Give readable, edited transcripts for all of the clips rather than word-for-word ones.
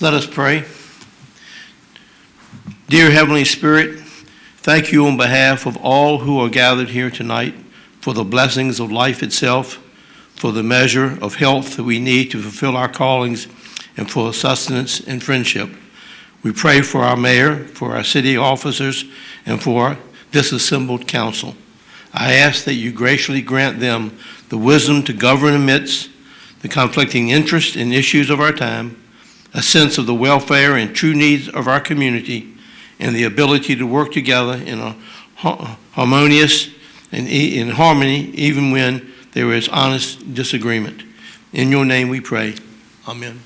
Let us pray. Dear Heavenly Spirit, thank you on behalf of all who are gathered here tonight for the blessings of life itself, for the measure of health that we need to fulfill our callings, and for sustenance and friendship. We pray for our mayor, for our city officers, and for this assembled council. I ask that you graciously grant them the wisdom to govern amidst the conflicting interests and issues of our time, a sense of the welfare and true needs of our community, and the ability to work together in a harmonious and in harmony even when there is honest disagreement. In your name we pray. Amen.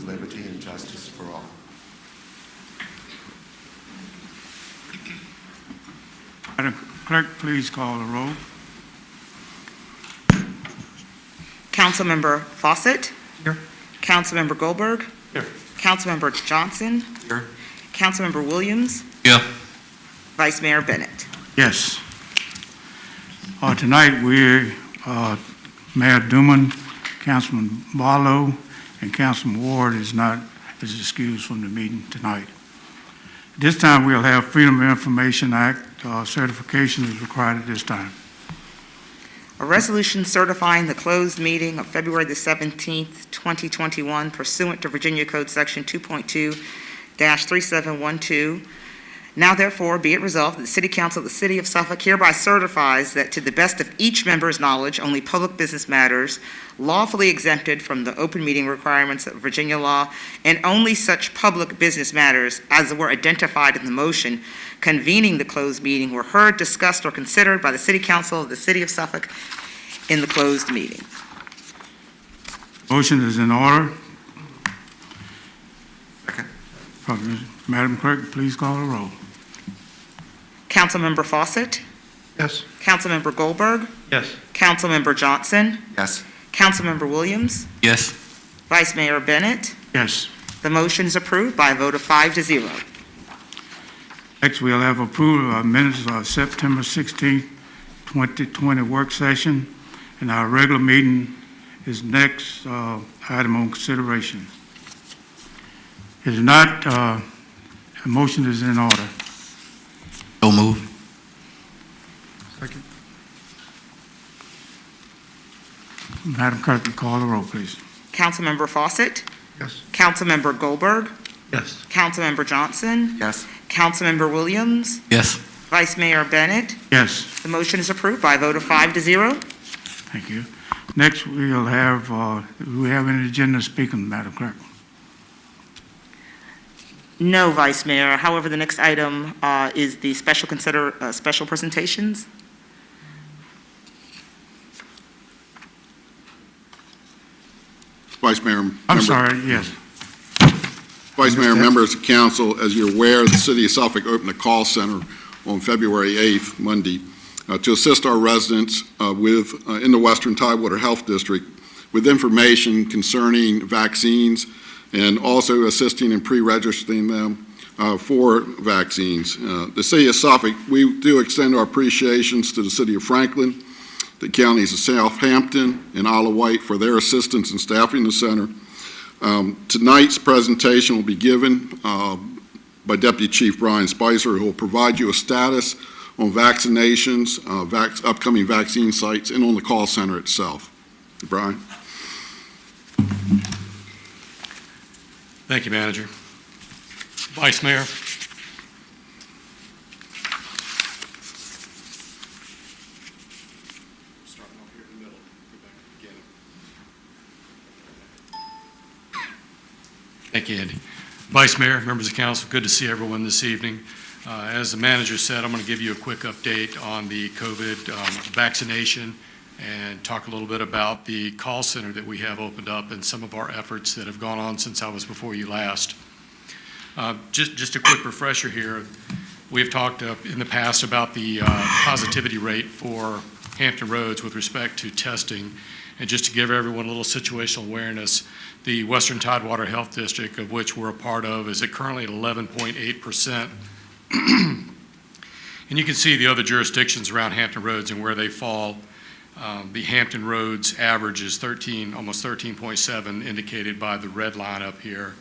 Liberty and justice for all. Madam Clerk, please call the roll. Councilmember Fawcett. Here. Councilmember Goldberg. Here. Councilmember Johnson. Here. Councilmember Williams. Yeah. Vice Mayor Bennett. Yes. Tonight, we, Mayor Duman, Councilman Barlow, and Councilman Ward is excused from the meeting tonight. This time, we'll have Freedom of Information Act certification is required at this time. A resolution certifying the closed meeting of February the 17th, 2021, pursuant to Virginia Code Section 2.2-3712. Now therefore be it resolved that the City Council of the City of Suffolk hereby certifies that to the best of each member's knowledge, only public business matters lawfully exempted from the open meeting requirements of Virginia law, and only such public business matters as were identified in the motion convening the closed meeting were heard, discussed, or considered by the City Council of the City of Suffolk in the closed meeting. Motion is in order. Second. Madam Clerk, please call the roll. Councilmember Fawcett. Yes. Councilmember Goldberg. Yes. Councilmember Johnson. Yes. Councilmember Williams. Yes. Vice Mayor Bennett. Yes. The motion is approved by a vote of 5-0. Next, we'll have approval of minutes of September 16th, 2020 work session, and our regular meeting is next item on consideration. If not, a motion is in order. So moved. Second. Madam Clerk, call the roll, please. Councilmember Fawcett. Yes. Councilmember Goldberg. Yes. Councilmember Johnson. Yes. Councilmember Williams. Yes. Vice Mayor Bennett. Yes. The motion is approved by a vote of 5-0. Thank you. Next, we'll have, do we have any agenda speaking, Madam Clerk? No, Vice Mayor. However, the next item is the special presentations. Vice Mayor. I'm sorry, yes. Vice Mayor, members of council, as you're aware, the City of Suffolk opened a call center on February 8th, Monday, to assist our residents in the Western Tidewater Health District with information concerning vaccines and also assisting in pre-registering them for vaccines. The City of Suffolk, we do extend our appreciations to the City of Franklin, the counties of Southampton and Isle of Wight for their assistance in staffing the center. Tonight's presentation will be given by Deputy Chief Brian Spicer, who will provide you a status on vaccinations, upcoming vaccine sites, and on the call center itself. Brian. Thank you, Manager. Vice Mayor. Starting off here in the middle. Go back to the beginning. Thank you, Andy. Vice Mayor, members of council, good to see everyone this evening. As the manager said, I'm going to give you a quick update on the COVID vaccination and talk a little bit about the call center that we have opened up and some of our efforts that have gone on since I was before you last. Just a quick refresher here. We've talked in the past about the positivity rate for Hampton Roads with respect to testing, And just to give everyone a little situational awareness, the Western Tidewater Health District, of which we're a part of, is currently at 11.8%. And you can see the other jurisdictions around Hampton Roads and where they fall. The Hampton Roads average is almost 13.7, indicated by the red line up here.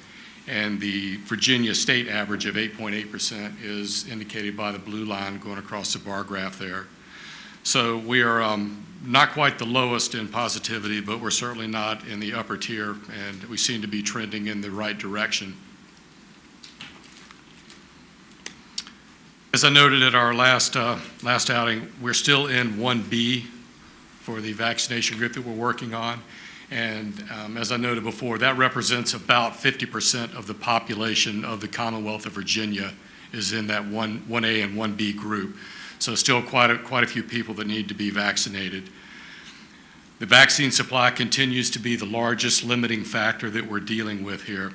And the Virginia state average of 8.8% is indicated by the blue line going across the bar graph there. So we are not quite the lowest in positivity, but we're certainly not in the upper tier, and we seem to be trending in the right direction. As I noted at our last outing, we're still in 1B for the vaccination group that we're working on. And as I noted before, that represents about 50% of the population of the Commonwealth of Virginia is in that 1A and 1B group. So still quite a few people that need to be vaccinated. The vaccine supply continues to be the largest limiting factor that we're dealing with here.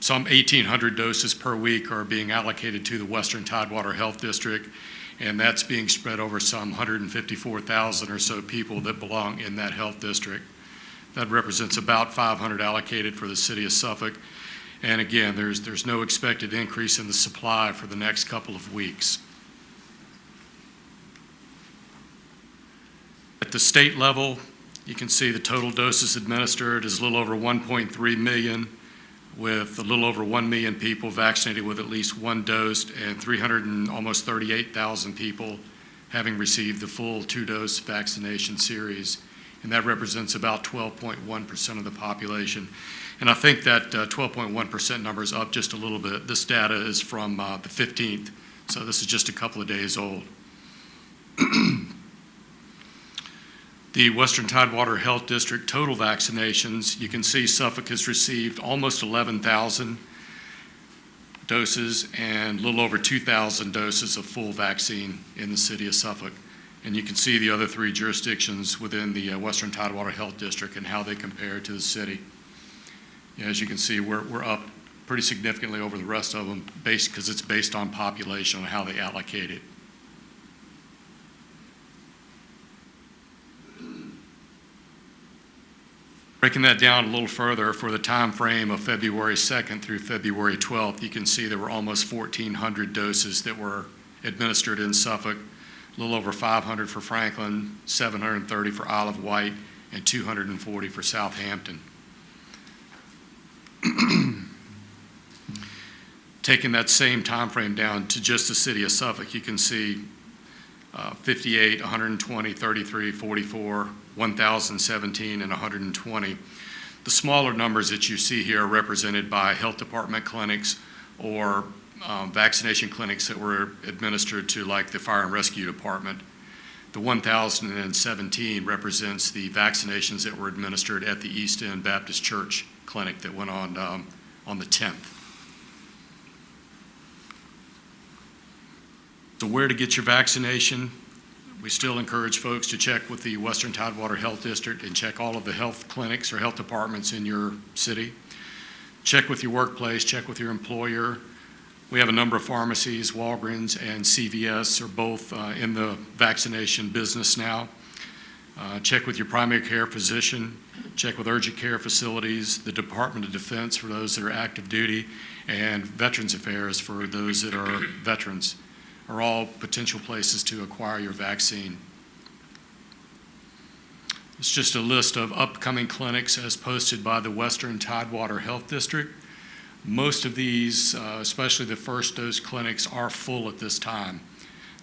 Some 1,800 doses per week are being allocated to the Western Tidewater Health District, and that's being spread over some 154,000 or so people that belong in that health district. That represents about 500 allocated for the city of Suffolk. And again, there's no expected increase in the supply for the next couple of weeks. At the state level, you can see the total doses administered is a little over 1.3 million, with a little over 1 million people vaccinated with at least one dose, and 338,000 people having received the full 2-dose vaccination series. And that represents about 12.1% of the population. And I think that 12.1% number is up just a little bit. This data is from the 15th, so this is just a couple of days old. The Western Tidewater Health District total vaccinations, you can see Suffolk has received almost 11,000 doses and a little over 2,000 doses of full vaccine in the city of Suffolk. And you can see the other 3 jurisdictions within the Western Tidewater Health District and how they compare to the city. As you can see, we're up pretty significantly over the rest of them because it's based on population and how they allocate it. Breaking that down a little further, for the time frame of February 2nd through February 12th, you can see there were almost 1,400 doses that were administered in Suffolk, a little over 500 for Franklin, 730 for Isle of Wight, and 240 for Southampton. Taking that same time frame down to just the city of Suffolk, you can see 58, 120, 33, 44, 1,017, and 120. The smaller numbers that you see here are represented by health department clinics or vaccination clinics that were administered to, like, the fire and rescue department. The 1,017 represents the vaccinations that were administered at the East End Baptist Church clinic that went on the 10th. So where to get your vaccination? We still encourage folks to check with the Western Tidewater Health District and check all of the health clinics or health departments in your city. Check with your workplace, check with your employer. We have a number of pharmacies, Walgreens and CVS are both in the vaccination business now. Check with your primary care physician, check with urgent care facilities, the Department of Defense for those that are active duty, and Veterans Affairs for those that are veterans, are all potential places to acquire your vaccine. It's just a list of upcoming clinics as posted by the Western Tidewater Health District. Most of these, especially the first dose clinics, are full at this time.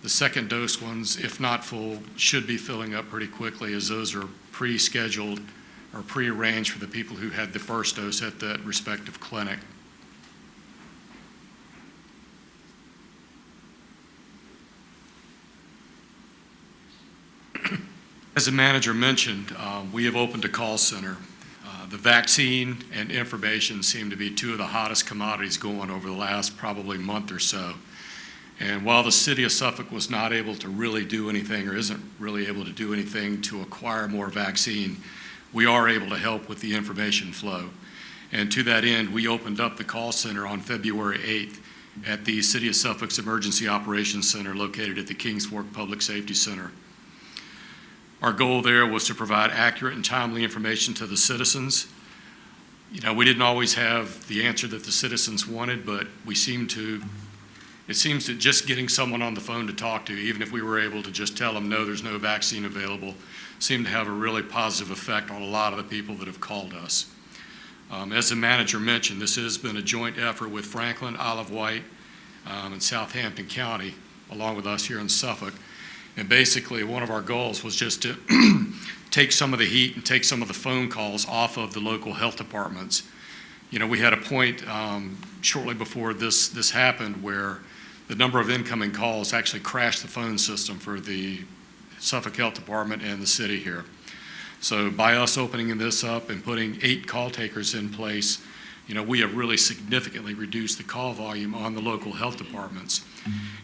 The second dose ones, if not full, should be filling up pretty quickly, as those are pre-scheduled or pre-arranged for the people who had the first dose at that respective clinic. As the manager mentioned, we have opened a call center. The vaccine and information seem to be 2 of the hottest commodities going over the last probably month or so. And while the city of Suffolk was not able to really do anything, or isn't really able to do anything to acquire more vaccine, we are able to help with the information flow. And to that end, we opened up the call center on February 8th at the City of Suffolk's Emergency Operations Center located at the Kings Fork Public Safety Center. Our goal there was to provide accurate and timely information to the citizens. You know, we didn't always have the answer that the citizens wanted, but it seems that just getting someone on the phone to talk to, even if we were able to just tell them, no, there's no vaccine available, seemed to have a really positive effect on a lot of the people that have called us. As the manager mentioned, this has been a joint effort with Franklin, Isle of Wight, and Southampton County, along with us here in Suffolk. And basically, one of our goals was just to take some of the heat and take some of the phone calls off of the local health departments. You know, we had a point shortly before this happened where the number of incoming calls actually crashed the phone system for the Suffolk Health Department and the city here. So by us opening this up and putting 8 call takers in place, you know, we have really significantly reduced the call volume on the local health departments.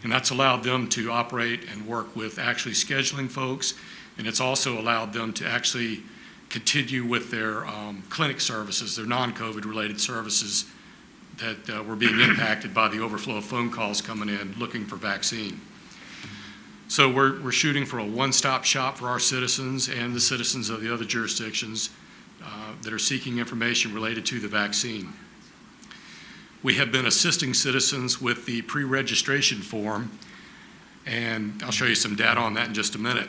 And that's allowed them to operate and work with actually scheduling folks, and it's also allowed them to actually continue with their clinic services, their non-COVID related services that were being impacted by the overflow of phone calls coming in looking for vaccine. So we're shooting for a one-stop shop for our citizens and the citizens of the other jurisdictions that are seeking information related to the vaccine. We have been assisting citizens with the pre-registration form, and I'll show you some data on that in just a minute.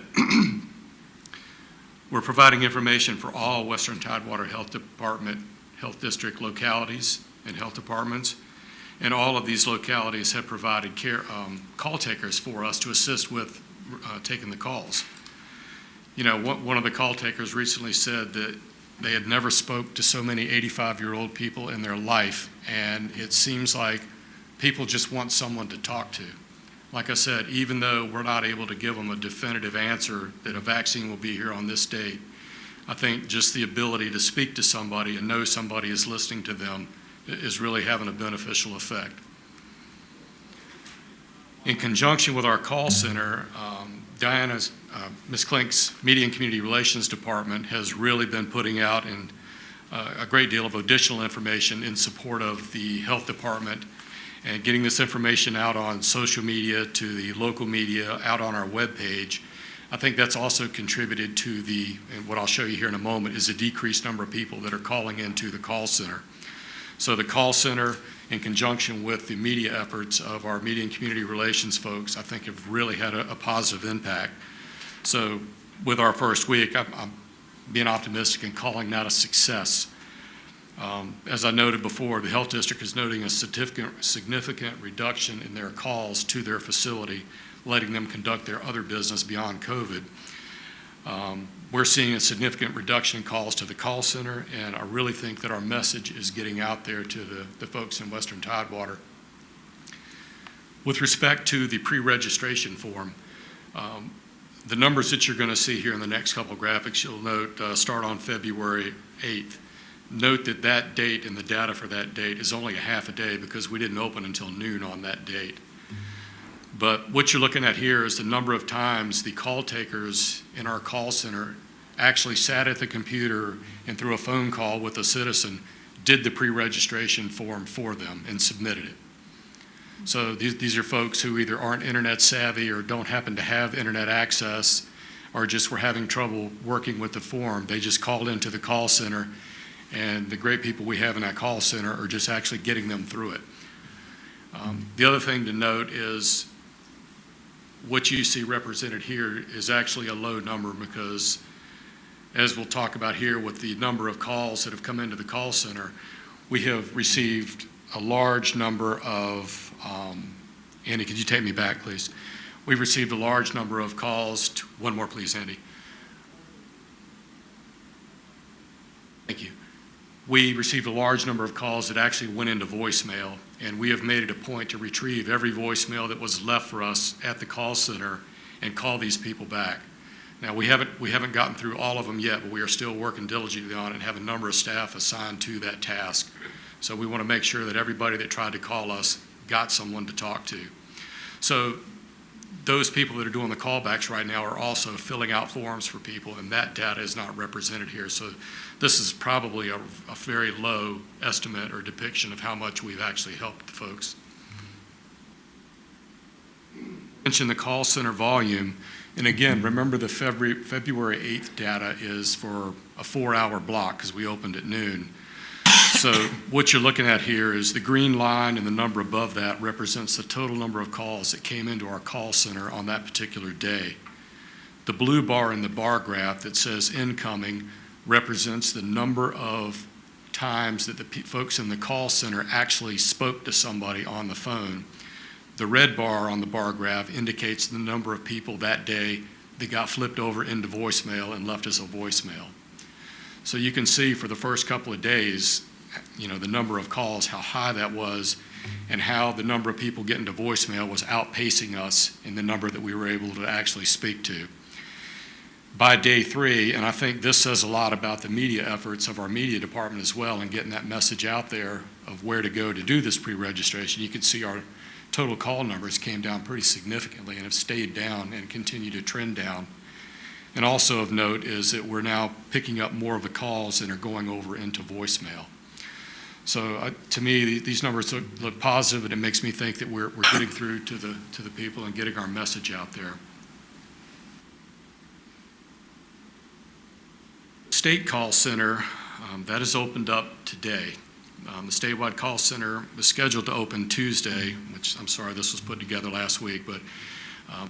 We're providing information for all Western Tidewater Health Department, Health District localities and health departments, and all of these localities have provided call takers for us to assist with taking the calls. You know, one of the call takers recently said that they had never spoke to so many 85-year-old people in their life, and it seems like people just want someone to talk to. Like I said, even though we're not able to give them a definitive answer that a vaccine will be here on this date, I think just the ability to speak to somebody and know somebody is listening to them is really having a beneficial effect. In conjunction with our call center, Ms. Klink's Media and Community Relations Department has really been putting out a great deal of additional information in support of the health department and getting this information out on social media, to the local media, out on our webpage. I think that's also contributed to and what I'll show you here in a moment, is a decreased number of people that are calling into the call center. So the call center, in conjunction with the media efforts of our media and community relations folks, I think have really had a positive impact. So with our first week, I'm being optimistic and calling that a success. As I noted before, the health district is noting a significant reduction in their calls to their facility, letting them conduct their other business beyond COVID. We're seeing a significant reduction in calls to the call center, and I really think that our message is getting out there to the folks in Western Tidewater. With respect to the pre-registration form, the numbers that you're going to see here in the next couple of graphics, you'll note start on February 8th. Note that that date and the data for that date is only a half a day because we didn't open until noon on that date. But what you're looking at here is the number of times the call takers in our call center actually sat at the computer and through a phone call with a citizen did the pre-registration form for them and submitted it. So these are folks who either aren't internet savvy or don't happen to have internet access or just were having trouble working with the form. They just called into the call center, and the great people we have in that call center are just actually getting them through it. The other thing to note is what you see represented here is actually a low number because, as we'll talk about here with the number of calls that have come into the call center, we have received a large number of, Andy, could you take me back, please? We've received a large number of calls. One more, please, Andy. Thank you. We received a large number of calls that actually went into voicemail, and we have made it a point to retrieve every voicemail that was left for us at the call center and call these people back. Now, we haven't gotten through all of them yet, but we are still working diligently on it and have a number of staff assigned to that task. So we want to make sure that everybody that tried to call us got someone to talk to. So those people that are doing the callbacks right now are also filling out forms for people, and that data is not represented here. So this is probably a very low estimate or depiction of how much we've actually helped the folks. I mentioned the call center volume. And again, remember the February 8th data is for a 4-hour block because we opened at noon. So what you're looking at here is the green line, and the number above that represents the total number of calls that came into our call center on that particular day. The blue bar in the bar graph that says incoming represents the number of times that the folks in the call center actually spoke to somebody on the phone. The red bar on the bar graph indicates the number of people that day that got flipped over into voicemail and left us a voicemail. So you can see for the first couple of days, the number of calls, how high that was, and how the number of people getting to voicemail was outpacing us in the number that we were able to actually speak to. By day 3, and I think this says a lot about the media efforts of our media department as well, and getting that message out there of where to go to do this pre-registration, you can see our total call numbers came down pretty significantly and have stayed down and continue to trend down. And also of note is that we're now picking up more of the calls and are going over into voicemail. So to me, these numbers look positive, and it makes me think that we're getting through to the people and getting our message out there. State call center, that is opened up today. The statewide call center was scheduled to open Tuesday, which I'm sorry, this was put together last week, but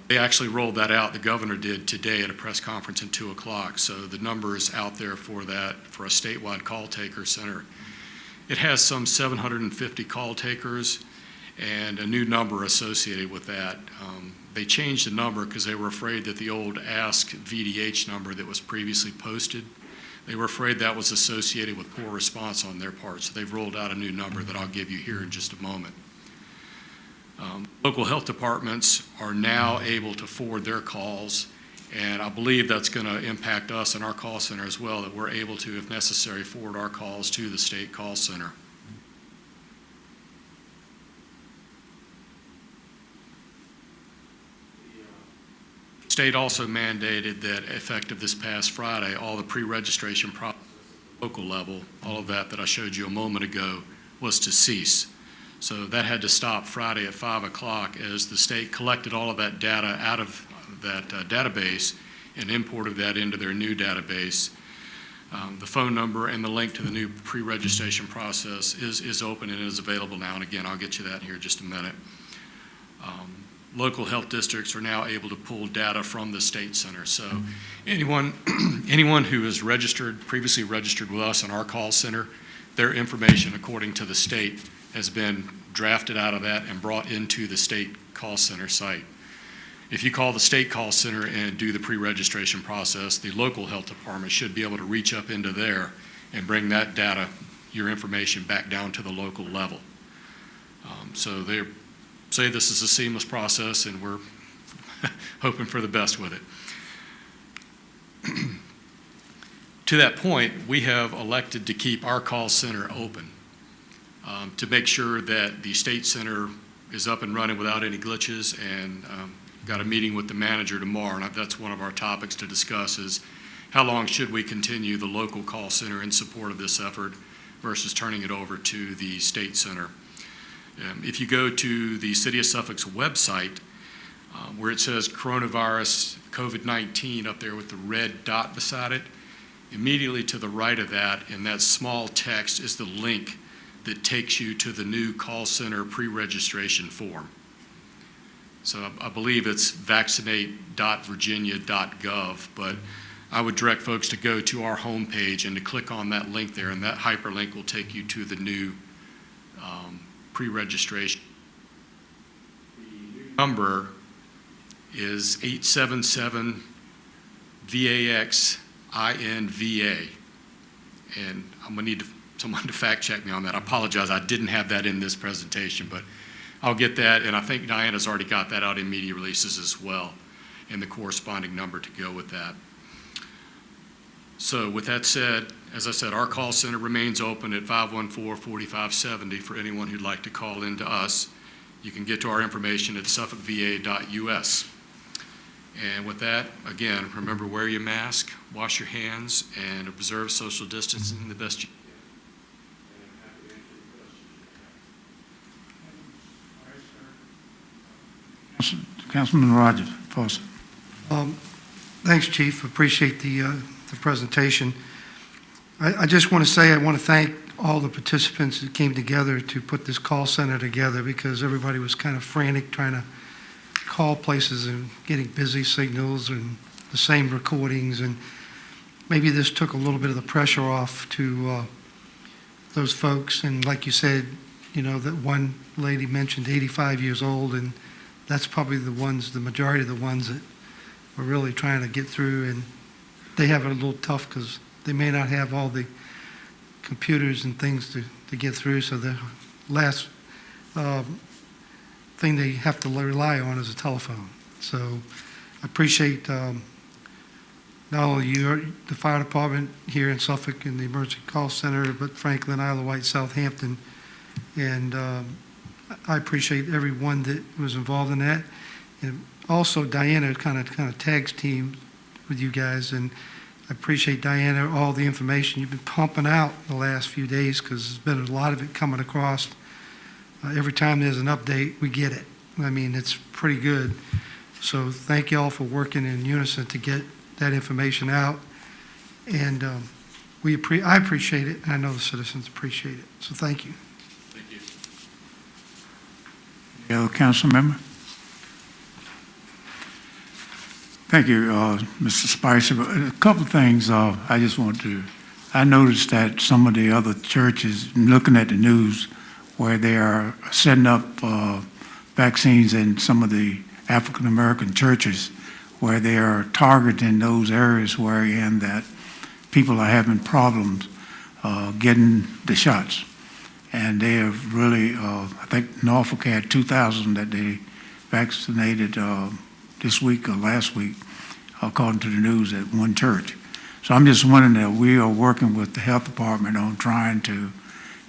they actually rolled that out. The governor did today at a press conference at 2 o'clock. So the number is out there for that, for a statewide call taker center. It has some 750 call takers and a new number associated with that. They changed the number because they were afraid that the old Ask VDH number that was previously posted, they were afraid that was associated with poor response on their part. So they've rolled out a new number that I'll give you here in just a moment. Local health departments are now able to forward their calls, and I believe that's going to impact us and our call center as well, that we're able to, if necessary, forward our calls to the state call center. The state also mandated that effective this past Friday, all the pre-registration process at the local level, all of that I showed you a moment ago, was to cease. So that had to stop Friday at 5 o'clock as the state collected all of that data out of that database and imported that into their new database. The phone number and the link to the new pre-registration process is open and is available now. And again, I'll get you that here in just a minute. Local health districts are now able to pull data from the state center. So anyone who is previously registered with us in our call center, their information according to the state has been drafted out of that and brought into the state call center site. If you call the state call center and do the pre-registration process, the local health department should be able to reach up into there and bring that data, your information, back down to the local level. So they say this is a seamless process, and we're hoping for the best with it. To that point, we have elected to keep our call center open to make sure that the state center is up and running without any glitches, and got a meeting with the manager tomorrow, and that's one of our topics to discuss is how long should we continue the local call center in support of this effort versus turning it over to the state center. If you go to the City of Suffolk's website, where it says coronavirus COVID-19 up there with the red dot beside it, immediately to the right of that in that small text is the link that takes you to the new call center pre-registration form. So I believe it's vaccinate.virginia.gov, but I would direct folks to go to our homepage and to click on that link there, and that hyperlink will take you to the new pre-registration. The new number is 877 VAX-INVA, and I'm going to need someone to fact check me on that. I apologize, I didn't have that in this presentation, but I'll get that, and I think Diana's already got that out in media releases as well, and the corresponding number to go with that. So with that said, as I said, our call center remains open at 514-4570 for anyone who'd like to call in to us. You can get to our information at suffolkva.us. And with that, again, remember, wear your mask, wash your hands, and observe social distancing the best you can. Councilman Rogers, Fawcett. Thanks, Chief. Appreciate the presentation. I just want to say I want to thank all the participants that came together to put this call center together, because everybody was kind of frantic trying to call places and getting busy signals and the same recordings, and maybe this took a little bit of the pressure off to those folks. And like you said, you know, that one lady mentioned 85 years old, and that's probably the majority of the ones that we're really trying to get through, and they have it a little tough because they may not have all the computers and things to get through, so the last thing they have to rely on is a telephone. So I appreciate not only you, the fire department here in Suffolk and the emergency call center, but Franklin, Isle of Wight, Southampton, and I appreciate everyone that was involved in that. And also Diana kind of tags team with you guys, and I appreciate, Diana, all the information you've been pumping out the last few days, because there's been a lot of it coming across. Every time there's an update, we get it. I mean, it's pretty good. So thank you all for working in unison to get that information out. And I appreciate it, and I know the citizens appreciate it. So thank you. Thank you. Any other council member? Thank you, Mr. Spicer. A couple of things I just want to, I noticed that some of the other churches, looking at the news, where they are setting up vaccines in some of the African-American churches, where they are targeting those areas wherein that people are having problems getting the shots. And they have really, I think Norfolk had 2,000 that they vaccinated this week or last week, according to the news, at one church. So I'm just wondering that we are working with the health department on trying to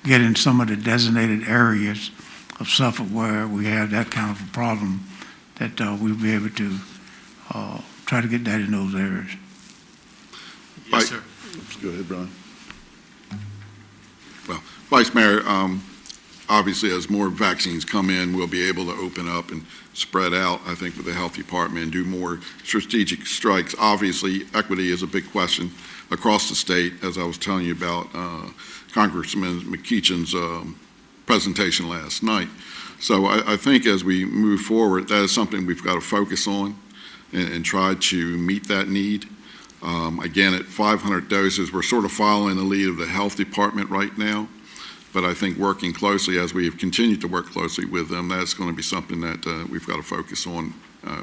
get in some of the designated areas of Suffolk where we have that kind of a problem, that we'll be able to try to get that in those areas. Yes, sir. Go ahead, Brian. Well, Vice Mayor, obviously, as more vaccines come in, we'll be able to open up and spread out, I think, with the health department and do more strategic strikes. Obviously, equity is a big question across the state, as I was telling you about Congressman McKeachin's presentation last night. So I think as we move forward, that is something we've got to focus on and try to meet that need. Again, at 500 doses, we're sort of following the lead of the health department right now. But I think working closely, as we have continued to work closely with them, that's going to be something that we've got to focus on,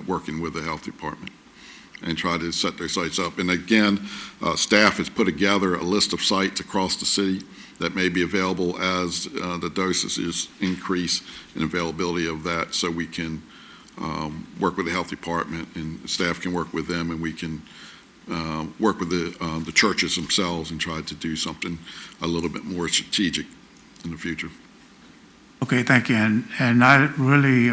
working with the health department and try to set their sites up. And again, staff has put together a list of sites across the city that may be available as the dosages increase in availability of that, so we can work with the health department and staff can work with them, and we can work with the churches themselves and try to do something a little bit more strategic in the future. Okay, thank you. And I really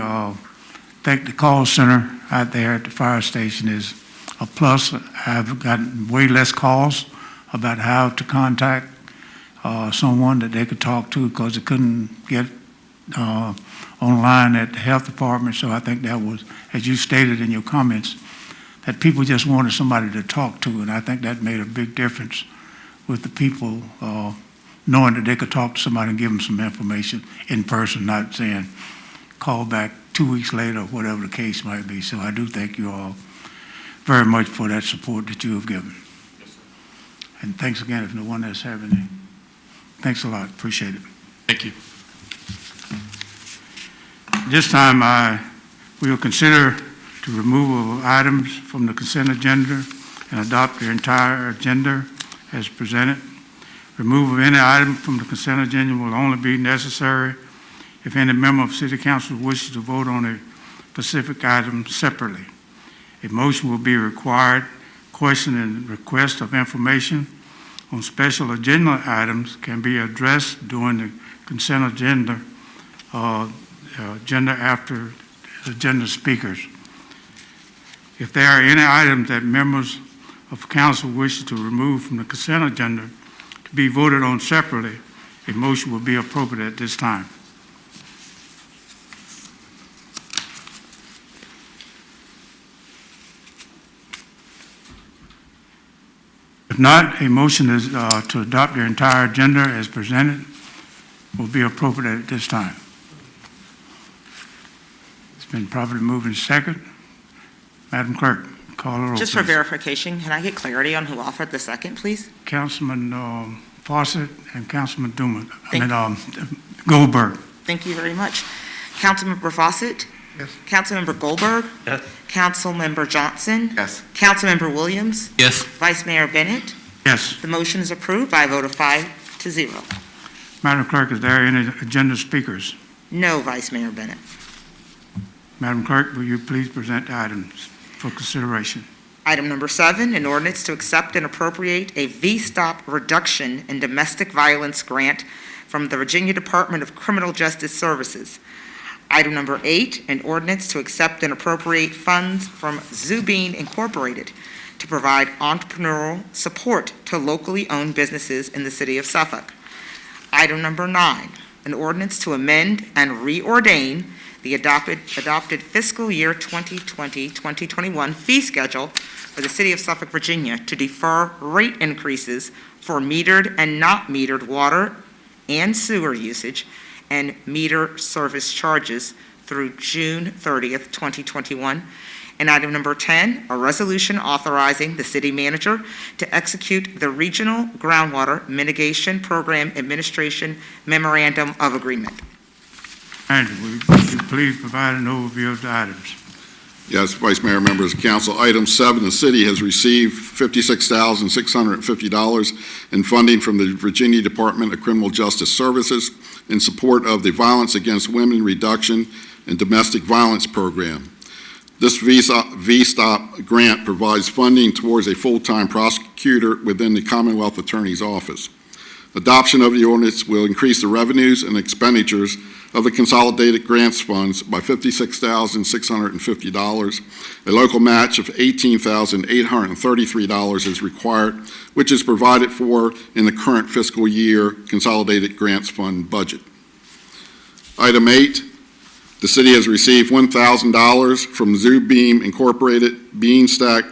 think the call center out there at the fire station is a plus. I've gotten way less calls about how to contact someone that they could talk to, because they couldn't get online at the health department. So I think that was, as you stated in your comments, that people just wanted somebody to talk to, and I think that made a big difference with the people knowing that they could talk to somebody and give them some information in person, not saying call back 2 weeks later, whatever the case might be. So I do thank you all very much for that support that you have given. Yes, sir. And thanks again if no one else have any. Thanks a lot. Appreciate it. Thank you. This time we will consider the removal of items from the consent agenda and adopt the entire agenda as presented. Removal of any item from the consent agenda will only be necessary if any member of City Council wishes to vote on a specific item separately. A motion will be required. Question and request of information on special agenda items can be addressed during the consent agenda, agenda after agenda speakers. If there are any items that members of council wish to remove from the consent agenda to be voted on separately, a motion will be appropriate at this time. not, a motion is to adopt the entire agenda as presented will be appropriate at this time. It's been properly moved and second. Madam Clerk, call the roll, Just for please. verification, can I get clarity on who offered the second, please? Councilman Fawcett and Councilman Thank Goldberg. Thank you very much. Councilmember Fawcett? Yes. Councilmember Goldberg? Yes. Councilmember Johnson? Yes. Councilmember Williams? Yes. Vice Mayor Bennett? Yes. The motion is approved by a vote of 5-0. Madam Clerk, is there any agenda speakers? No, Vice Mayor Bennett. Madam Clerk, will you please present the items for consideration? Item number 7, an ordinance to accept and appropriate a V-Stop reduction in domestic violence grant from the Virginia Department of Criminal Justice Services. Item number 8, an ordinance to accept and appropriate funds from Zubeen Incorporated to provide entrepreneurial support to locally owned businesses in the city of Suffolk. Item number 9, an ordinance to amend and reordain the adopted fiscal year 2020-2021 fee schedule for the city of Suffolk, Virginia, to defer rate increases for metered and not metered water and sewer usage and meter service charges through June 30th, 2021. And item number 10, a resolution authorizing the city manager to execute the Regional Groundwater Mitigation Program Administration Memorandum of Agreement. Andrew, will you please provide an overview of the items? Yes, Vice Mayor, members of council. Item 7, the city has received $56,650 in funding from the Virginia Department of Criminal Justice Services in support of the Violence Against Women Reduction and Domestic Violence Program. This V-Stop grant provides funding towards a full-time prosecutor within the Commonwealth Attorney's Office. Adoption of the ordinance will increase the revenues and expenditures of the Consolidated Grants Funds by $56,650. A local match of $18,833 is required, which is provided for in the current fiscal year Consolidated Grants Fund budget. Item 8, the city has received $1,000 from Zubeen Incorporated Beanstack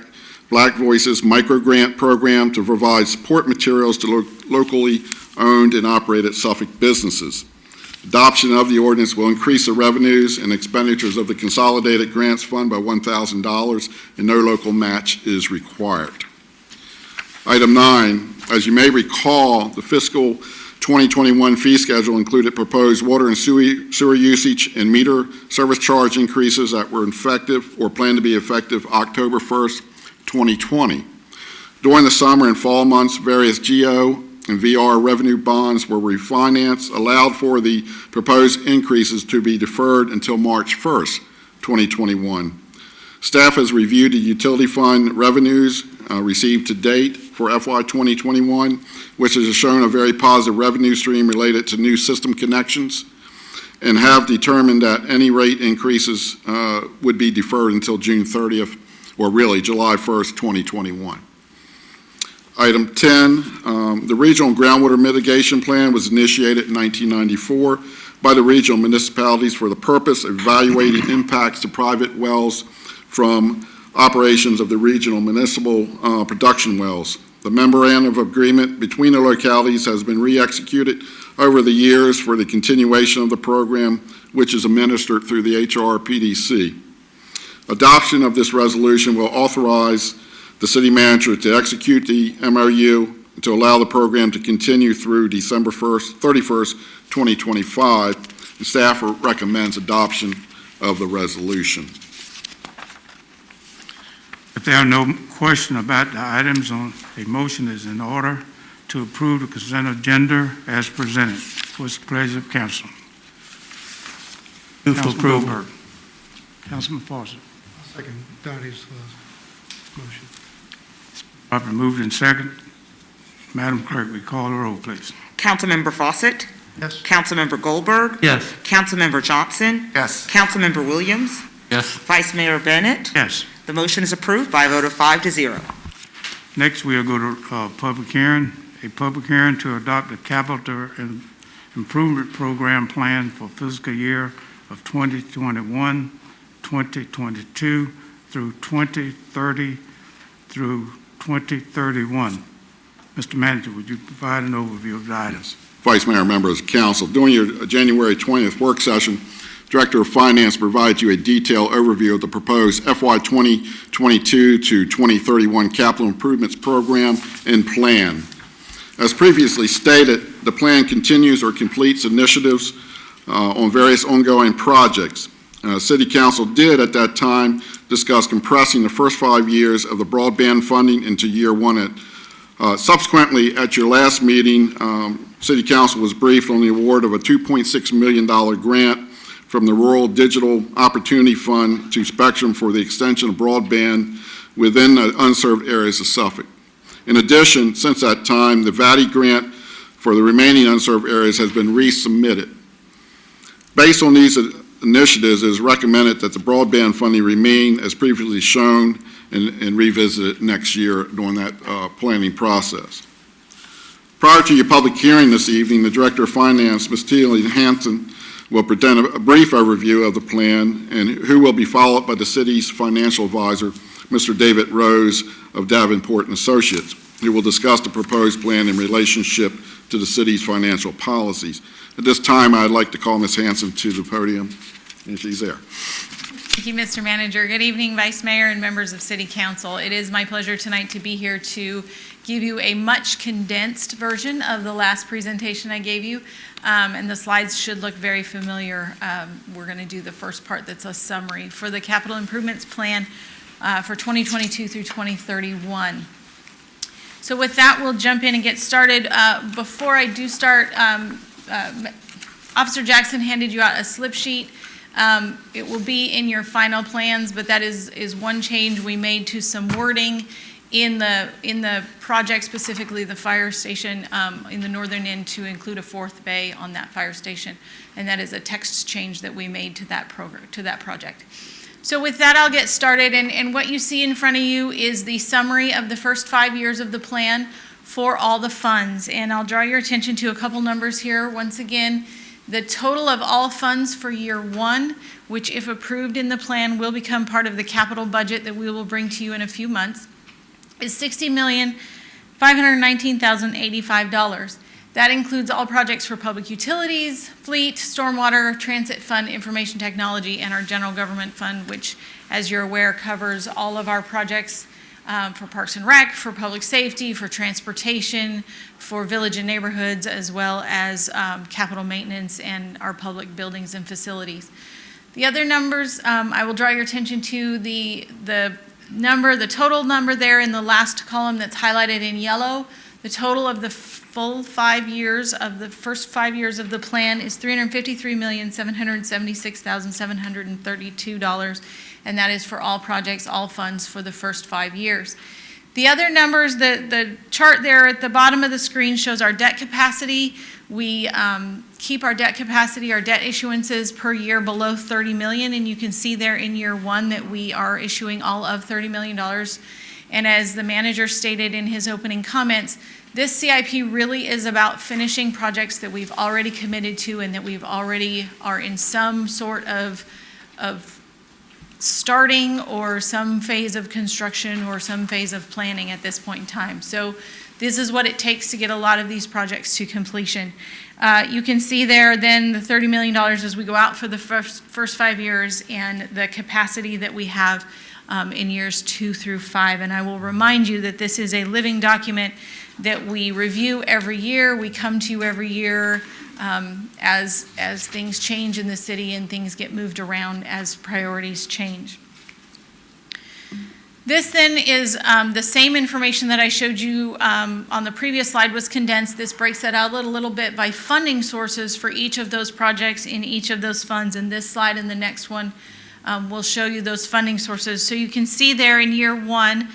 Black Voices Microgrant Program to provide support materials to locally owned and operated Suffolk businesses. Adoption of the ordinance will increase the revenues and expenditures of the Consolidated Grants Fund by $1,000, and no local match is required. Item 9, as you may recall, the fiscal 2021 fee schedule included proposed water and sewer usage and meter service charge increases that were effective or planned to be effective October 1st, 2020. During the summer and fall months, various GO and VR revenue bonds were refinanced, allowed for the proposed increases to be deferred until March 1st, 2021. Staff has reviewed the utility fund revenues received to date for FY 2021, which has shown a very positive revenue stream related to new system connections, and have determined that any rate increases would be deferred until June 30th, or really July 1st, 2021. Item 10, the Regional Groundwater Mitigation Plan was initiated in 1994 by the regional municipalities for the purpose of evaluating impacts to private wells from operations of the regional municipal production wells. The memorandum of agreement between the localities has been re-executed over the years for the continuation of the program, which is administered through the HRPDC. Adoption of this resolution will authorize the city manager to execute the MOU to allow the program to continue through December 31st, 2025. The staff recommends adoption of the resolution. If there are no questions about the items, a motion is in order to approve the consent agenda as presented. What's the pleasure of council? Move for Councilman approval. Goldberg. Councilman Fawcett. Second Donnie's motion. Properly moved in second. Madam Clerk, we call the roll, please. Councilmember Fawcett? Yes. Councilmember Goldberg? Yes. Councilmember Johnson? Yes. Councilmember Williams? Yes. Vice Mayor Bennett? Yes. The motion is approved by a vote of 5-0. Next, we'll go to public hearing. A public hearing to adopt the capital improvement program plan for fiscal year of 2021, 2022 through 2030 through 2031. Mr. Manager, would you provide an overview of the items? Vice Mayor, members of council, during your January 20th work session, Director of Finance provides you a detailed overview of the proposed FY 2022 to 2031 capital improvements program and plan. As previously stated, the plan continues or completes initiatives on various ongoing projects. City Council did at that time discuss compressing the first 5 years of the broadband funding into year one. Subsequently, at your last meeting, City Council was briefed on the award of a $2.6 million grant from the Rural Digital Opportunity Fund to Spectrum for the extension of broadband within the unserved areas of Suffolk. In addition, since that time, the VATI grant for the remaining unserved areas has been resubmitted. Based on these initiatives, it is recommended that the broadband funding remain as previously shown and revisited next year during that planning process. Prior to your public hearing this evening, the Director of Finance, Ms. Teely Hanson, will present a brief overview of the plan, and who will be followed by the city's financial advisor, Mr. David Rose of Davenport and Associates, who will discuss the proposed plan in relationship to the city's financial policies. At this time, I'd like to call Ms. Hanson to the podium, and she's there. Thank you, Mr. Manager. Good evening, Vice Mayor and members of City Council. It is my pleasure tonight to be here to give you a much condensed version of the last presentation I gave you, and the slides should look very familiar. We're going to do the first part that's a summary for the capital improvements plan for 2022 through 2031. So with that, we'll jump in and get started. Before I do start, Officer Jackson handed you out a slip sheet. It will be in your final plans, but that is one change we made to some wording in the project, specifically the fire station in the northern end, to include a fourth bay on that fire station, and that is a text change that we made to that project. So with that, I'll get started, and what you see in front of you is the summary of the first 5 years of the plan for all the funds, and I'll draw your attention to a couple numbers here. Once again, the total of all funds for year one, which if approved in the plan will become part of the capital budget that we will bring to you in a few months, is $60,519,085. That includes all projects for public utilities, fleet, stormwater, transit fund, information technology, and our general government fund, which, as you're aware, covers all of our projects for Parks and Rec, for public safety, for transportation, for village and neighborhoods, as well as capital maintenance and our public buildings and facilities. The other numbers, I will draw your attention to the total number there in the last column that's highlighted in yellow. The total of the full 5 years of the first 5 years of the plan is $353,776,732, and that is for all projects, all funds for the first 5 years. The other numbers, the chart there at the bottom of the screen shows our debt capacity. We keep our debt capacity, our debt issuances per year below $30 million, and you can see there in year one that we are issuing all of $30 million. And as the manager stated in his opening comments, this CIP really is about finishing projects that we've already committed to and that we've already are in some sort of starting or some phase of construction or some phase of planning at this point in time. So this is what it takes to get a lot of these projects to completion. You can see there then the $30 million as we go out for the first 5 years and the capacity that we have in years 2 through 5. And I will remind you that this is a living document that we review every year. We come to you every year as things change in the city and things get moved around as priorities change. This then is the same information that I showed you on the previous slide was condensed. This breaks that out a little bit by funding sources for each of those projects in each of those funds. And this slide and the next one will show you those funding sources. So you can see there in year one,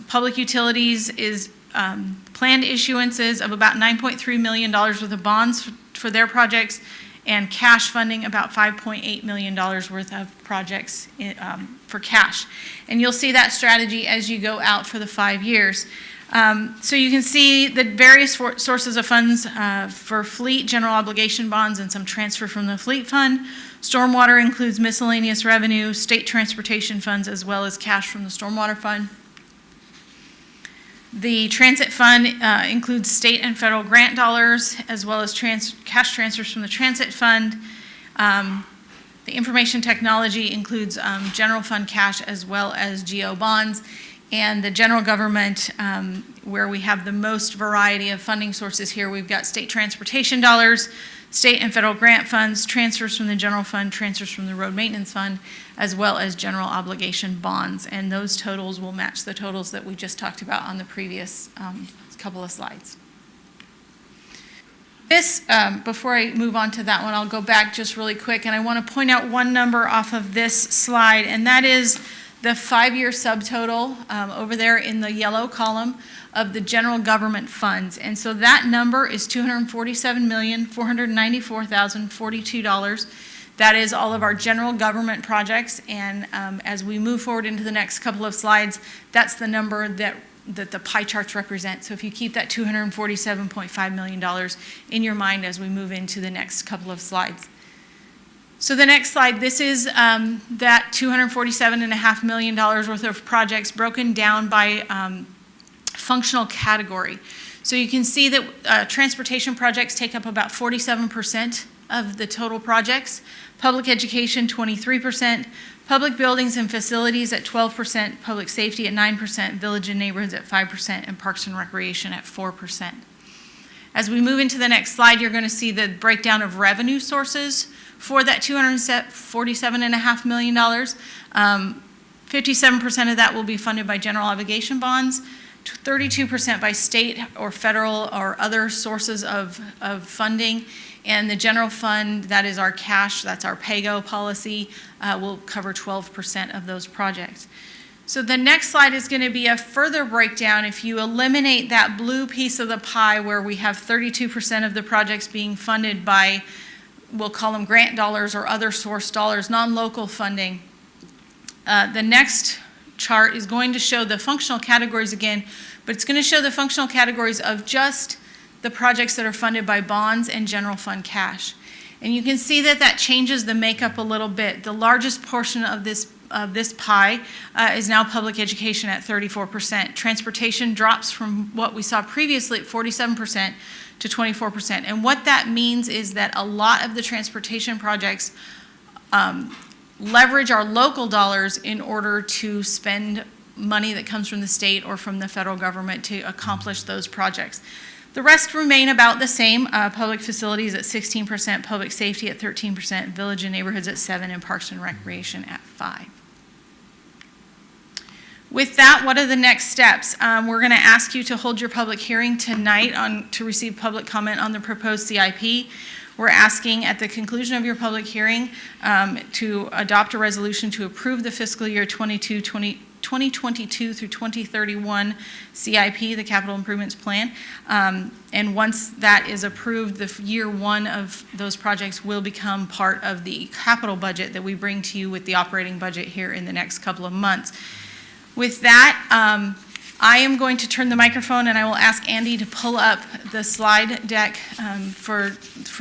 public utilities is planned issuances of about $9.3 million worth of bonds for their projects, and cash funding about $5.8 million worth of projects for cash. And you'll see that strategy as you go out for the 5 years. So you can see the various sources of funds for fleet, general obligation bonds, and some transfer from the fleet fund. Stormwater includes miscellaneous revenue, state transportation funds, as well as cash from the stormwater fund. The transit fund includes state and federal grant dollars, as well as cash transfers from the transit fund. The information technology includes general fund cash as well as GO bonds. And the general government, where we have the most variety of funding sources here, we've got state transportation dollars, state and federal grant funds, transfers from the general fund, transfers from the road maintenance fund, as well as general obligation bonds. And those totals will match the totals that we just talked about on the previous couple of slides. This, before I move on to that one, I'll go back just really quick, and I want to point out one number off of this slide, and that is the 5-year subtotal over there in the yellow column of the general government funds. And so that number is $247,494,042. That is all of our general government projects. And as we move forward into the next couple of slides, that's the number that the pie charts represent. So if you keep that $247.5 million in your mind as we move into the next couple of slides. So the next slide, this is that $247.5 million worth of projects broken down by functional category. So you can see that transportation projects take up about 47% of the total projects, public education 23%, public buildings and facilities at 12%, public safety at 9%, village and neighborhoods at 5%, and parks and recreation at 4%. As we move into the next slide, you're going to see the breakdown of revenue sources for that $247.5 million. 57% of that will be funded by general obligation bonds, 32% by state or federal or other sources of funding, and the general fund, that is our cash, that's our pay-go policy, will cover 12% of those projects. So the next slide is going to be a further breakdown. If you eliminate that blue piece of the pie where we have 32% of the projects being funded by, we'll call them grant dollars or other source dollars, non-local funding, the next chart is going to show the functional categories again, but it's going to show the functional categories of just the projects that are funded by bonds and general fund cash. And you can see that that changes the makeup a little bit. The largest portion of this pie is now public education at 34%. Transportation drops from what we saw previously at 47% to 24%. And what that means is that a lot of the transportation projects leverage our local dollars in order to spend money that comes from the state or from the federal government to accomplish those projects. The rest remain about the same. Public facilities at 16%, public safety at 13%, village and neighborhoods at 7%, and parks and recreation at 5%. With that, what are the next steps? We're going to ask you to hold your public hearing tonight to receive public comment on the proposed CIP. We're asking at the conclusion of your public hearing to adopt a resolution to approve the fiscal year 2022 through 2031 CIP, the Capital Improvements Plan. And once that is approved, the year one of those projects will become part of the capital budget that we bring to you with the operating budget here in the next couple of months. With that, I am going to turn the microphone and I will ask Andy to pull up the slide deck for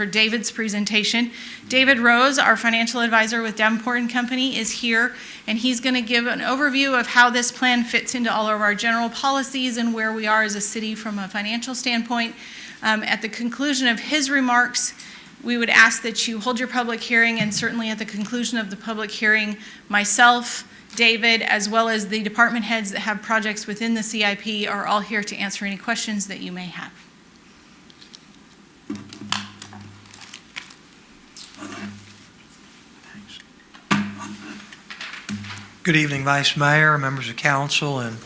David's presentation. David Rose, our financial advisor with Davenport & Company, is here, and he's going to give an overview of how this plan fits into all of our general policies and where we are as a city from a financial standpoint. At the conclusion of his remarks, we would ask that you hold your public hearing, and certainly at the conclusion of the public hearing, myself, David, as well as the department heads that have projects within the CIP are all here to answer any questions that you may have. Good evening, Vice Mayor, members of council, and